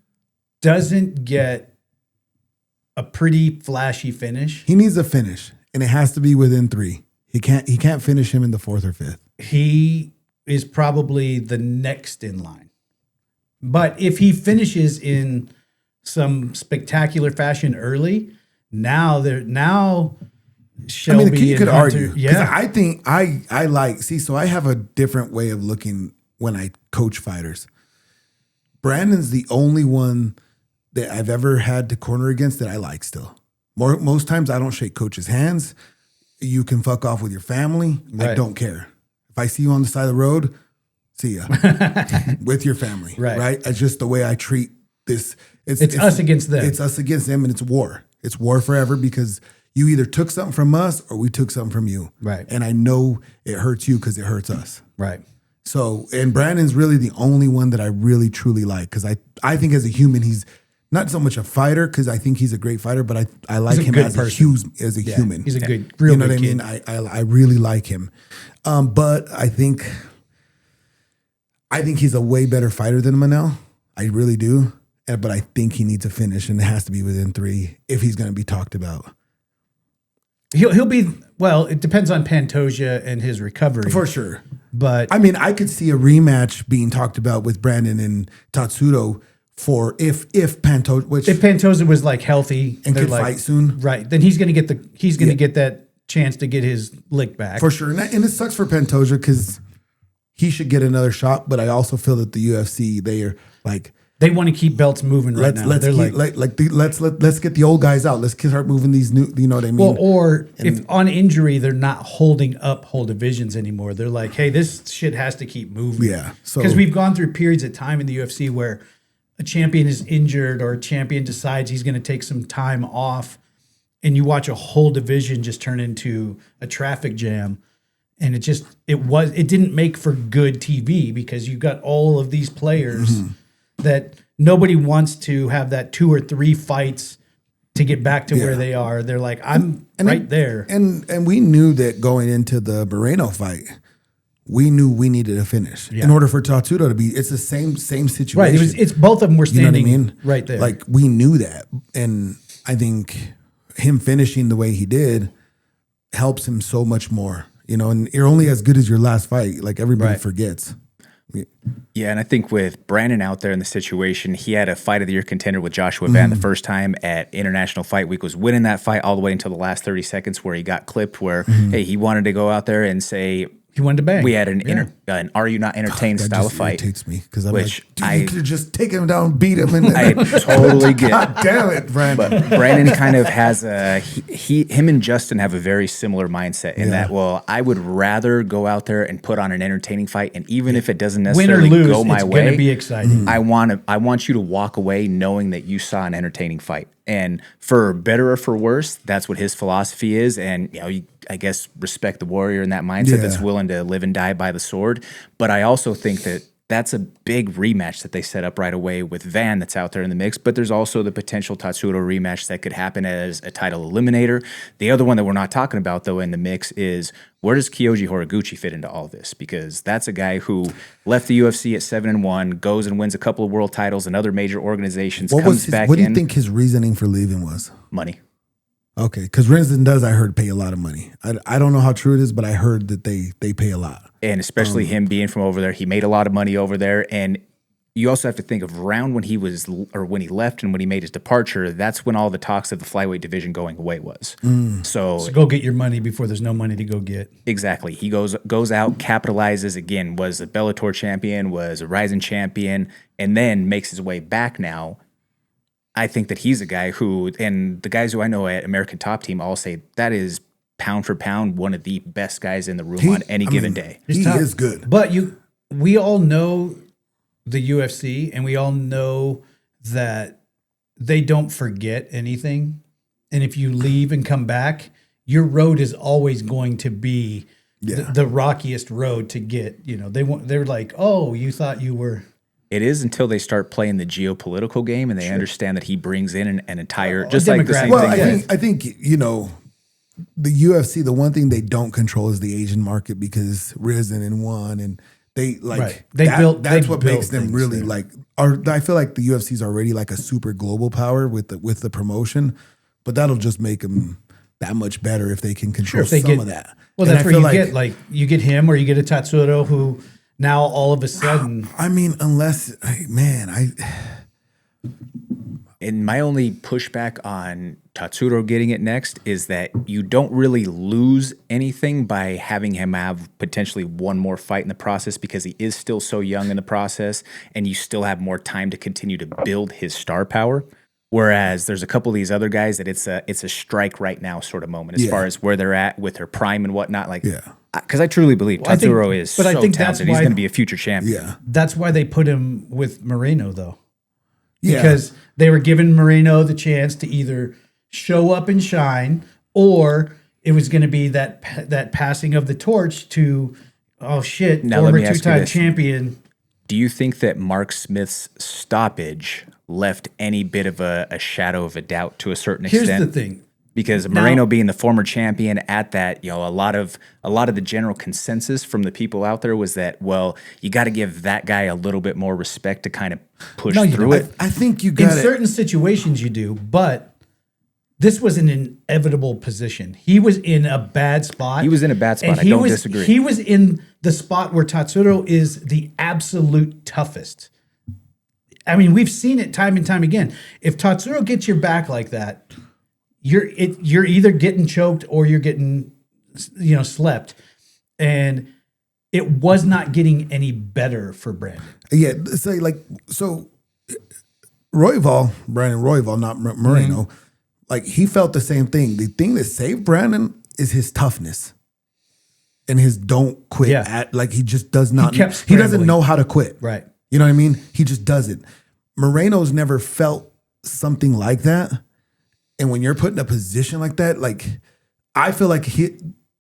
C: doesn't get a pretty flashy finish,
D: He needs a finish, and it has to be within 3. He can't finish him in the 4th or 5th.
C: he is probably the next in line. But if he finishes in some spectacular fashion early, Shelby
D: you could
C: and Hunter,
D: argue. 'Cause
C: yeah.
D: I think I like, so I have a different way of looking when I coach fighters. Brandon's the only one that I've ever had to corner against that I like still. Most times I don't shake coach's hands. You can fuck off with your family. I
C: Right.
D: don't care. If I see you on the side of the road, see ya. With your family.
C: Right.
D: It's just the way I treat this.
C: It's us against them.
D: It's us against them, and it's war. It's war forever because you either took something from us or we took something from you.
C: Right.
D: And I know it hurts you because it hurts us.
C: Right.
D: So, and Brandon's really the only one that I really truly like because I think as a human, he's not so much a fighter because I think he's a great fighter, but I like him as a human.
C: He's a good, real
D: you know
C: good
D: what I mean? I really like him, but I think he's a way better fighter than Manel. I really do, but I think he needs a finish, and it has to be within 3 if he's going to be talked about.
C: He'll be, well, it depends on Pantoja and his recovery.
D: For sure.
C: But
D: I mean, I could see a rematch being talked about with Brandon and Tatsuro for if Pantoja
C: was like healthy
D: and could
C: like,
D: fight soon.
C: Right. Then he's going to get that chance to get his lick back.
D: For sure. And it sucks for Pantoja because he should get another shot, but I also feel that the UFC, they are like,
C: they want to keep belts moving right now.
D: Let's get the old guys out. Let's start moving these new. You know what I mean?
C: Well, or if on injury they're not holding up whole divisions anymore. They're like, hey, this shit has to keep moving.
D: Yeah. So
C: because we've gone through periods of time in the UFC where a champion is injured or a champion decides he's going to take some time off, and you watch a whole division just turn into a traffic jam. And it didn't make for good TV because you got all of these players. Mm-hmm. That nobody wants to have that 2 or 3 fights to get back to where they are. They're like, I'm there.
D: And we knew that going into the Moreno fight, we knew we needed a finish in order for Tatsuro to be. It's the same situation.
C: Right. It's both of them were standing right there.
D: Like we knew that, and I think him finishing the way he did helps him so much more. You know, and you're only as good as your last fight. Like everybody forgets.
E: Yeah, and I think with Brandon out there in the situation, he had a fight of the year contender with Joshua Van the first time at International Fight Week, was winning that fight all the way until the last 30 seconds where he got clipped where, hey, he wanted to go out there and say,
C: he wanted to bang.
E: We had an "Are you not entertained" style of fight.
D: That just irritates me because I'm
E: like,
D: dude, you could have just taken him down, beat him, and
E: I totally get.
D: God damn it, Brandon!
E: But Brandon kind of has him and Justin have a very similar mindset in that. Well, I would rather go out there and put on an entertaining fight, and even if it doesn't necessarily
C: win or lose,
E: go my way,
C: it's gonna be exciting.
E: I want you to walk away knowing that you saw an entertaining fight. And for better or for worse, that's what his philosophy is. And you I guess respect the warrior in that mindset that's willing to live and die by the sword. But I also think that that's a big rematch that they set up right away with Van that's out there in the mix. But there's also the potential Tatsuro rematch that could happen as a title eliminator. The other one that we're not talking about, though, in the mix is where does Kyoji Horiguchi fit into all this? Because that's a guy who left the UFC at 7-1, goes and wins a couple of world titles and other major organizations,
D: what
E: do
D: you think his reasoning for leaving was?
E: Money.
D: Okay, because Rinzen does, I heard, pay a lot of money. I don't know how true it is, but I heard that they pay a lot.
E: And especially him being from over there, he made a lot of money over there. And you also have to think of around when he left and when he made his departure, that's when all the talks of the flyweight division going away was. So
C: go get your money before there's no money to go get.
E: Exactly. He goes out, capitalizes again, was a Bellator champion, was a Rising champion, and then makes his way back now. I think that he's a guy who, and the guys who I know at American Top Team all say that is pound for pound one of the best guys in the room on any given day.
D: He is good.
C: But we all know the UFC, and we all know that they don't forget anything. And if you leave and come back, your road is always going to be the rockiest road to get. You know, they're like, oh, you thought you were.
E: It is until they start playing the geopolitical game and they understand that he brings in an entire, just like the same thing.
D: I think the UFC, the one thing they don't control is the Asian market because Rizin and One and they that's what makes them really I feel like the UFC is already like a super global power with the promotion, but that'll just make them that much better if they can control of that.
C: Well, that's where you get him or you get a Tatsuro who. Now all of a sudden,
D: I mean, and
E: my only pushback on Tatsuro getting it next is that you don't really lose anything by having him have potentially one more fight in the process because he is still so young in the process, and you still have more time to continue to build his star power. Whereas there's a couple of these other guys that it's a strike right now sort of moment as far as where they're at with their prime and whatnot. Like, because I truly believe Tatsuro is so talented. He's going to be a future champion.
D: Yeah,
C: that's why they put him with Moreno, though. Yeah, because they were giving Moreno the chance to either show up and shine, or it was going to be that passing of the torch to former two-time champion.
E: Do you think that Mark Smith's stoppage left any bit of a shadow of a doubt to a certain extent?
C: Here's the thing.
E: Because Moreno being the former champion at that, a lot of the general consensus from the people out there was that, well, you got to give that guy a little bit more respect to kind of push through it.
D: I think you
C: In
D: got
C: certain situations you do, but this was an inevitable position. He was in a bad spot.
E: He was in a bad spot.
C: And
E: I don't disagree.
C: He was in the spot where Tatsuro is the absolute toughest. I mean, we've seen it time and time again. If Tatsuro gets your back like that, you're either getting choked or you're getting, slept. And it was not getting any better for Brandon.
D: Yeah, so Brandon Royval, not Moreno, he felt the same thing. The thing that saved Brandon is his toughness and his don't quit.
C: Yeah.
D: He just does not.
C: He kept
D: He
C: scrambling.
D: doesn't know how to quit.
C: Right.
D: You know what I mean? He just doesn't. Moreno's never felt something like that. And when you're put in a position like that, I feel like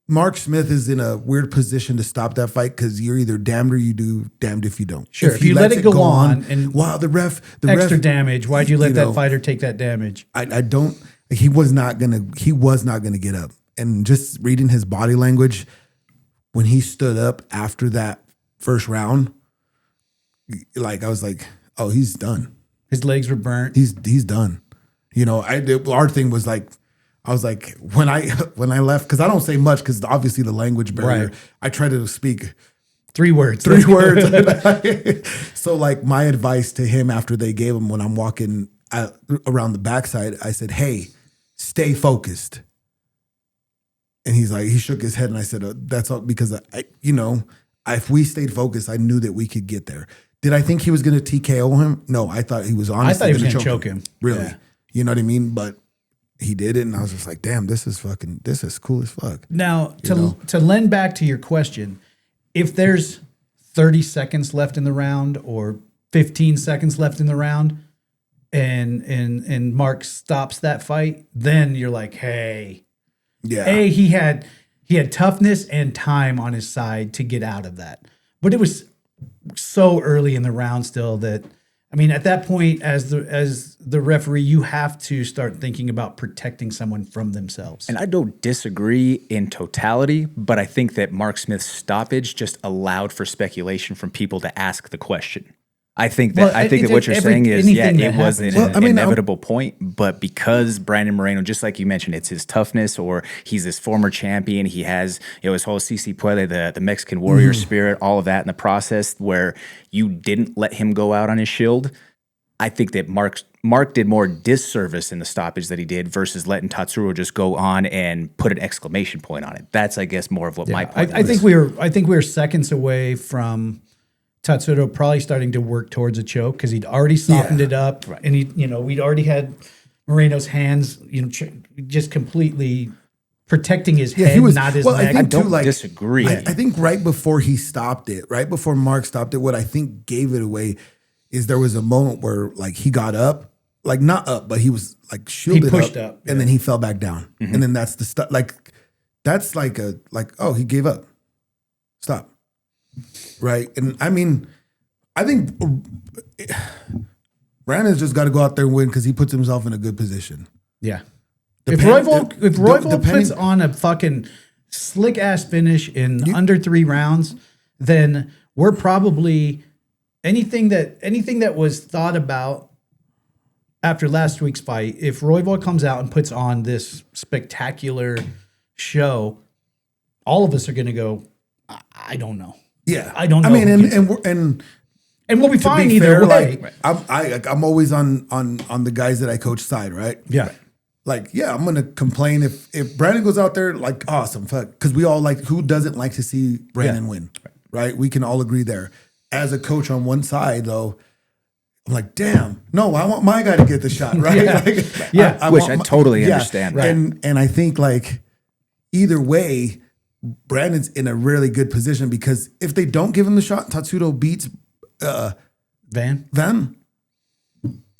D: Mark Smith is in a weird position to stop that fight because you're either damned or you do, damned if you don't.
C: Sure, if you let it go on and
D: wow, the ref
C: extra damage. Why'd you let that fighter take that damage?
D: I don't. He was not gonna get up. And just reading his body language when he stood up after that first round, I was like, oh, he's done.
C: His legs were burnt.
D: He's done. Our thing was I was like, when I left, because I don't say much because obviously the language barrier.
C: Right.
D: I try to speak
C: 3 words.
D: 3 words. So my advice to him after they gave him when I'm walking around the backside, I said, hey, stay focused. And he shook his head and I said, that's all because if we stayed focused, I knew that we could get there. Did I think he was going to TKO him? No, I thought he was honestly
C: going to
D: choke him. Really.
C: Yeah.
D: You know what I mean? But he did it, and I was just like, damn, this is cool as fuck.
C: Now, to lend back to your question, if there's 30 seconds left in the round or 15 seconds left in the round and Mark stops that fight, then you're like, hey.
D: Yeah.
C: He had toughness and time on his side to get out of that. But it was so early in the round still that at that point, as the referee, you have to start thinking about protecting someone from themselves.
E: And I don't disagree in totality, but I think that Mark Smith's stoppage just allowed for speculation from people to ask the question. I think that what you're saying is, it was an inevitable point, but because Brandon Moreno, just like you mentioned, it's his toughness, or he's this former champion, he has his whole CC Puele, the Mexican warrior spirit, all of that in the process, where you didn't let him go out on his shield. I think that Mark did more disservice in the stoppage that he did versus letting Tatsuro just go on and put an exclamation point on it. That's, I guess, more of what my point was.
C: I think we were seconds away from Tatsuro probably starting to work towards a choke because he'd already softened it up, and we'd already had Moreno's hands, just completely protecting his head, not his neck.
E: I don't disagree.
D: I think right before he stopped it, right before Mark stopped it, what I think gave it away is there was a moment where he got up, not up, but he was shielded.
C: He pushed up,
D: and then he fell back down, and then that's the stuff. That's oh, he gave up. Stop. Right. And I think Brandon's just got to go out there and win because he puts himself in a good position.
C: Yeah. If Royval puts on a fucking slick ass finish in under 3 rounds, then we're probably anything that was thought about after last week's fight. If Royval comes out and puts on this spectacular show, all of us are going to go, I don't know.
D: Yeah,
C: I don't know.
D: And
C: we'll be fine either way.
D: I'm always on the guys that I coach side, right?
C: Yeah.
D: I'm gonna complain if Brandon goes out there, awesome, fuck, because we all who doesn't like to see Brandon win, right? We can all agree there. As a coach on one side, though, I'm like, damn, no, I want my guy to get the shot, right?
E: Which I totally understand.
D: Right. And I think either way, Brandon's in a really good position because if they don't give him the shot, Tatsuro beats
C: Van.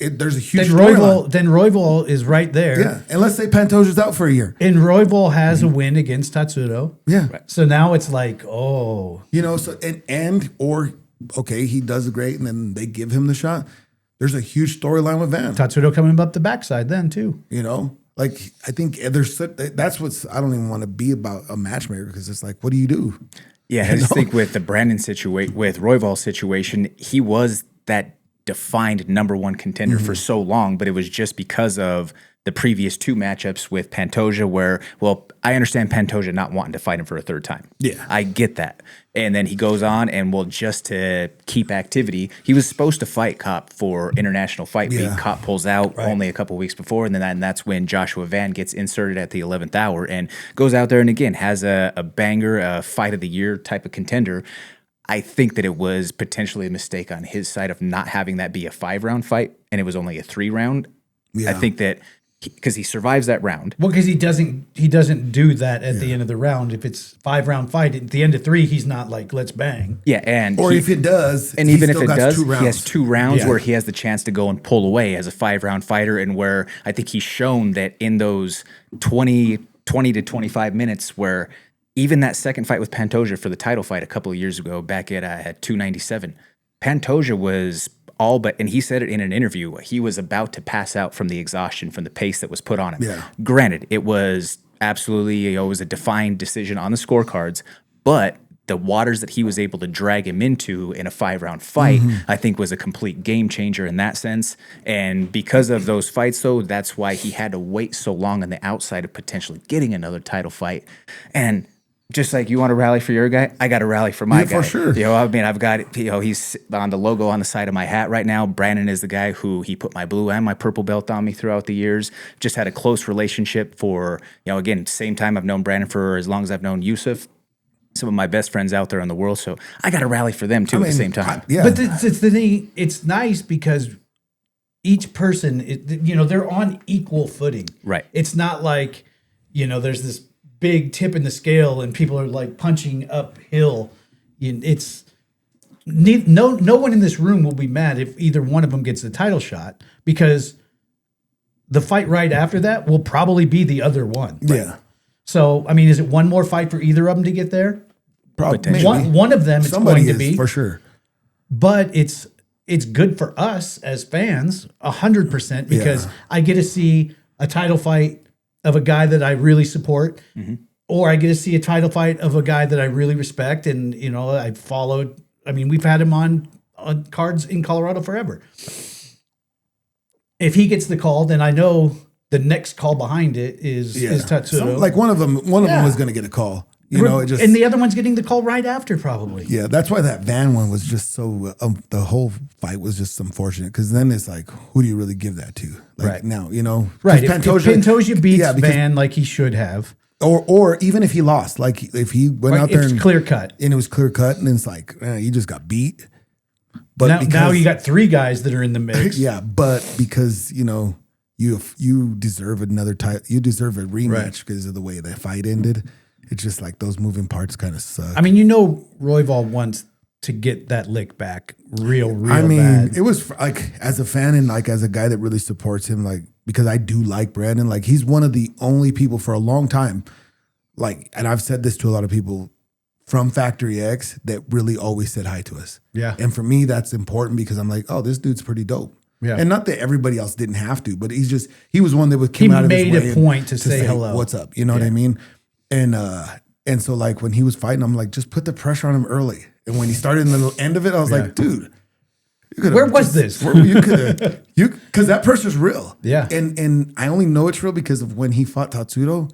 D: There's a huge
C: then Royval is right there.
D: Yeah, and let's say Pantoja's out for a year.
C: And Royval has a win against Tatsuro.
D: Yeah.
C: So now it's so
D: okay, he does great, and then they give him the shot. There's a huge storyline with Van.
C: Tatsuro coming up the backside then too.
D: You know, like I think that's what's. I don't even want to be about a matchmaker because it's like, what do you do?
E: Yeah, I just think with the Brandon situation, with Royval's situation, he was that defined number one contender for so long, but it was just because of the previous two matchups with Pantoja where, well, I understand Pantoja not wanting to fight him for a third time.
D: Yeah.
E: I get that. And then he goes on and, well, just to keep activity, he was supposed to fight Kopp for International Fight Week. Kopp pulls out only a couple weeks before, and then that's when Joshua Van gets inserted at the 11th hour and goes out there and, again, has a banger, a fight of the year type of contender. I think that it was potentially a mistake on his side of not having that be a 5-round fight, and it was only a 3-round.
D: Yeah.
E: I think that because he survives that round.
C: Well, because he doesn't do that at the end of the round. If it's 5-round fight, at the end of 3, he's not like, let's bang.
E: Yeah, and
D: Or if it does,
E: and even if it does,
D: 2 rounds.
E: he has 2 rounds where he has the chance to go and pull away as a 5-round fighter, and where I think he's shown that in those 20 to 25 minutes where even that second fight with Pantoja for the title fight a couple of years ago back at 297, Pantoja was all but, and he said it in an interview, he was about to pass out from the exhaustion from the pace that was put on him.
D: Yeah.
E: Granted, it was absolutely, it was a defined decision on the scorecards, but the waters that he was able to drag him into in a 5-round fight, I think was a complete game changer in that sense. And because of those fights, though, that's why he had to wait so long on the outside of potentially getting another title fight. And just like you want to rally for your guy, I got to rally for my guy.
D: For sure.
E: You know, I mean, I've got, you know, he's on the logo on the side of my hat right now. Brandon is the guy who he put my blue and my purple belt on me throughout the years. Just had a close relationship for, you know, again, same time I've known Brandon for as long as I've known Yusuf. Some of my best friends out there in the world. So I got to rally for them too at the same time.
C: But it's the thing, it's nice because each person, you know, they're on equal footing.
E: Right.
C: It's not like, you know, there's this big tip in the scale and people are like punching uphill. It's no one in this room will be mad if either one of them gets the title shot, because the fight right after that will probably be the other one.
D: Right? Yeah.
C: So, I mean, is it one more fight for either of them to get there?
D: Probably.
C: One of them
D: Somebody
C: it's going to be.
D: for sure.
C: But it's good for us as fans, 100%, because I get to see a title fight of a guy that I really support, or I get to see a title fight of a guy that I really respect, and you know I followed. I mean, we've had him on cards in Colorado forever. If he gets the call, then I know the next call behind it is Tatsuro.
D: Like one of them was going to get a call. You know,
C: and the other one's getting the call right after, probably.
D: Yeah, that's why that Van one was just so. The whole fight was just unfortunate, because then it's like, who do you really give that to? Like now, you know,
C: right? If Pantoja beats Van like he should have,
D: or even if he lost, like if he went out there and
C: clear cut,
D: and it was clear cut, and it's like you just got beat. But
C: now you got 3 guys that are in the mix.
D: Yeah, but because you know you deserve another title, you deserve a rematch because of the way the fight ended. It's just like those moving parts kind of suck.
C: I mean, you know, Royval wants to get that lick back real bad.
D: It was like, as a fan and like as a guy that really supports him, like, because I do like Brandon, like he's one of the only people for a long time, like, and I've said this to a lot of people from Factory X, that really always said hi to us.
C: Yeah.
D: And for me, that's important because I'm like, oh, this dude's pretty dope.
C: Yeah.
D: And not that everybody else didn't have to, but he was one that would come out of his way.
C: He made a point to say hello.
D: What's up? You know what I mean? And so like when he was fighting, I'm like, just put the pressure on him early. And when he started in the end of it, I was like, dude,
C: where was this?
D: You could have, because that pressure's real.
C: Yeah.
D: And I only know it's real because of when he fought Tatsuro.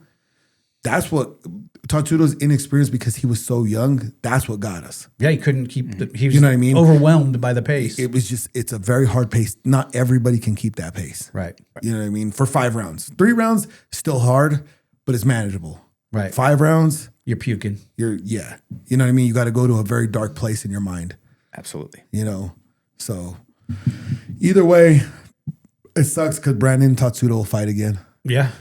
D: That's what Tatsuro's inexperience, because he was so young. That's what got us.
C: Yeah, he couldn't keep he was
D: you know what I mean?
C: Overwhelmed by the pace.
D: It was just, it's a very hard pace. Not everybody can keep that pace.
C: Right.
D: You know what I mean? For 5 rounds. 3 rounds, still hard, but it's manageable.
C: Right.
D: 5 rounds,
C: you're puking.
D: You know what I mean? You got to go to a very dark place in your mind.
E: Absolutely.
D: You know? So either way, it sucks because Brandon and Tatsuro will fight again.
C: Yeah.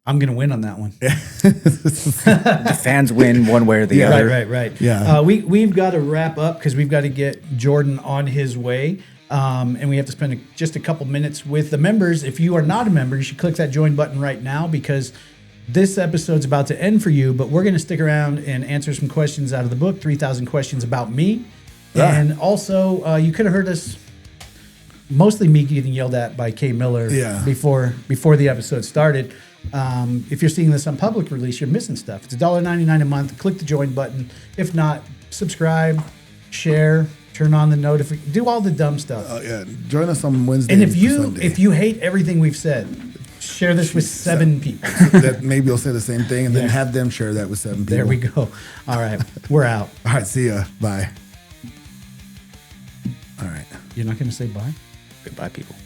C: I'm going to win on that one.
E: The fans win one way or the other.
C: Right.
D: Yeah.
C: We've got to wrap up because we've got to get Jordan on his way. And we have to spend just a couple minutes with the members. If you are not a member, you should click that join button right now, because this episode's about to end for you, but we're going to stick around and answer some questions out of the book, 3,000 questions about me.
D: Yeah.
C: And also, you could have heard us, mostly me getting yelled at by Kay Miller before the episode started. If you're seeing this on public release, you're missing stuff. It's $1.99 a month. Click the join button. If not, subscribe, share, turn on the notification, do all the dumb stuff.
D: Oh yeah, join us on Wednesday.
C: And
D: for Sunday.
C: if you hate everything we've said, share this with 7 people.
D: that maybe you'll say the same thing, and then have them share that with 7 people.
C: There we go. All right, we're out.
D: All right, see ya. Bye. All right.
C: You're not going to say bye?
E: Goodbye, people.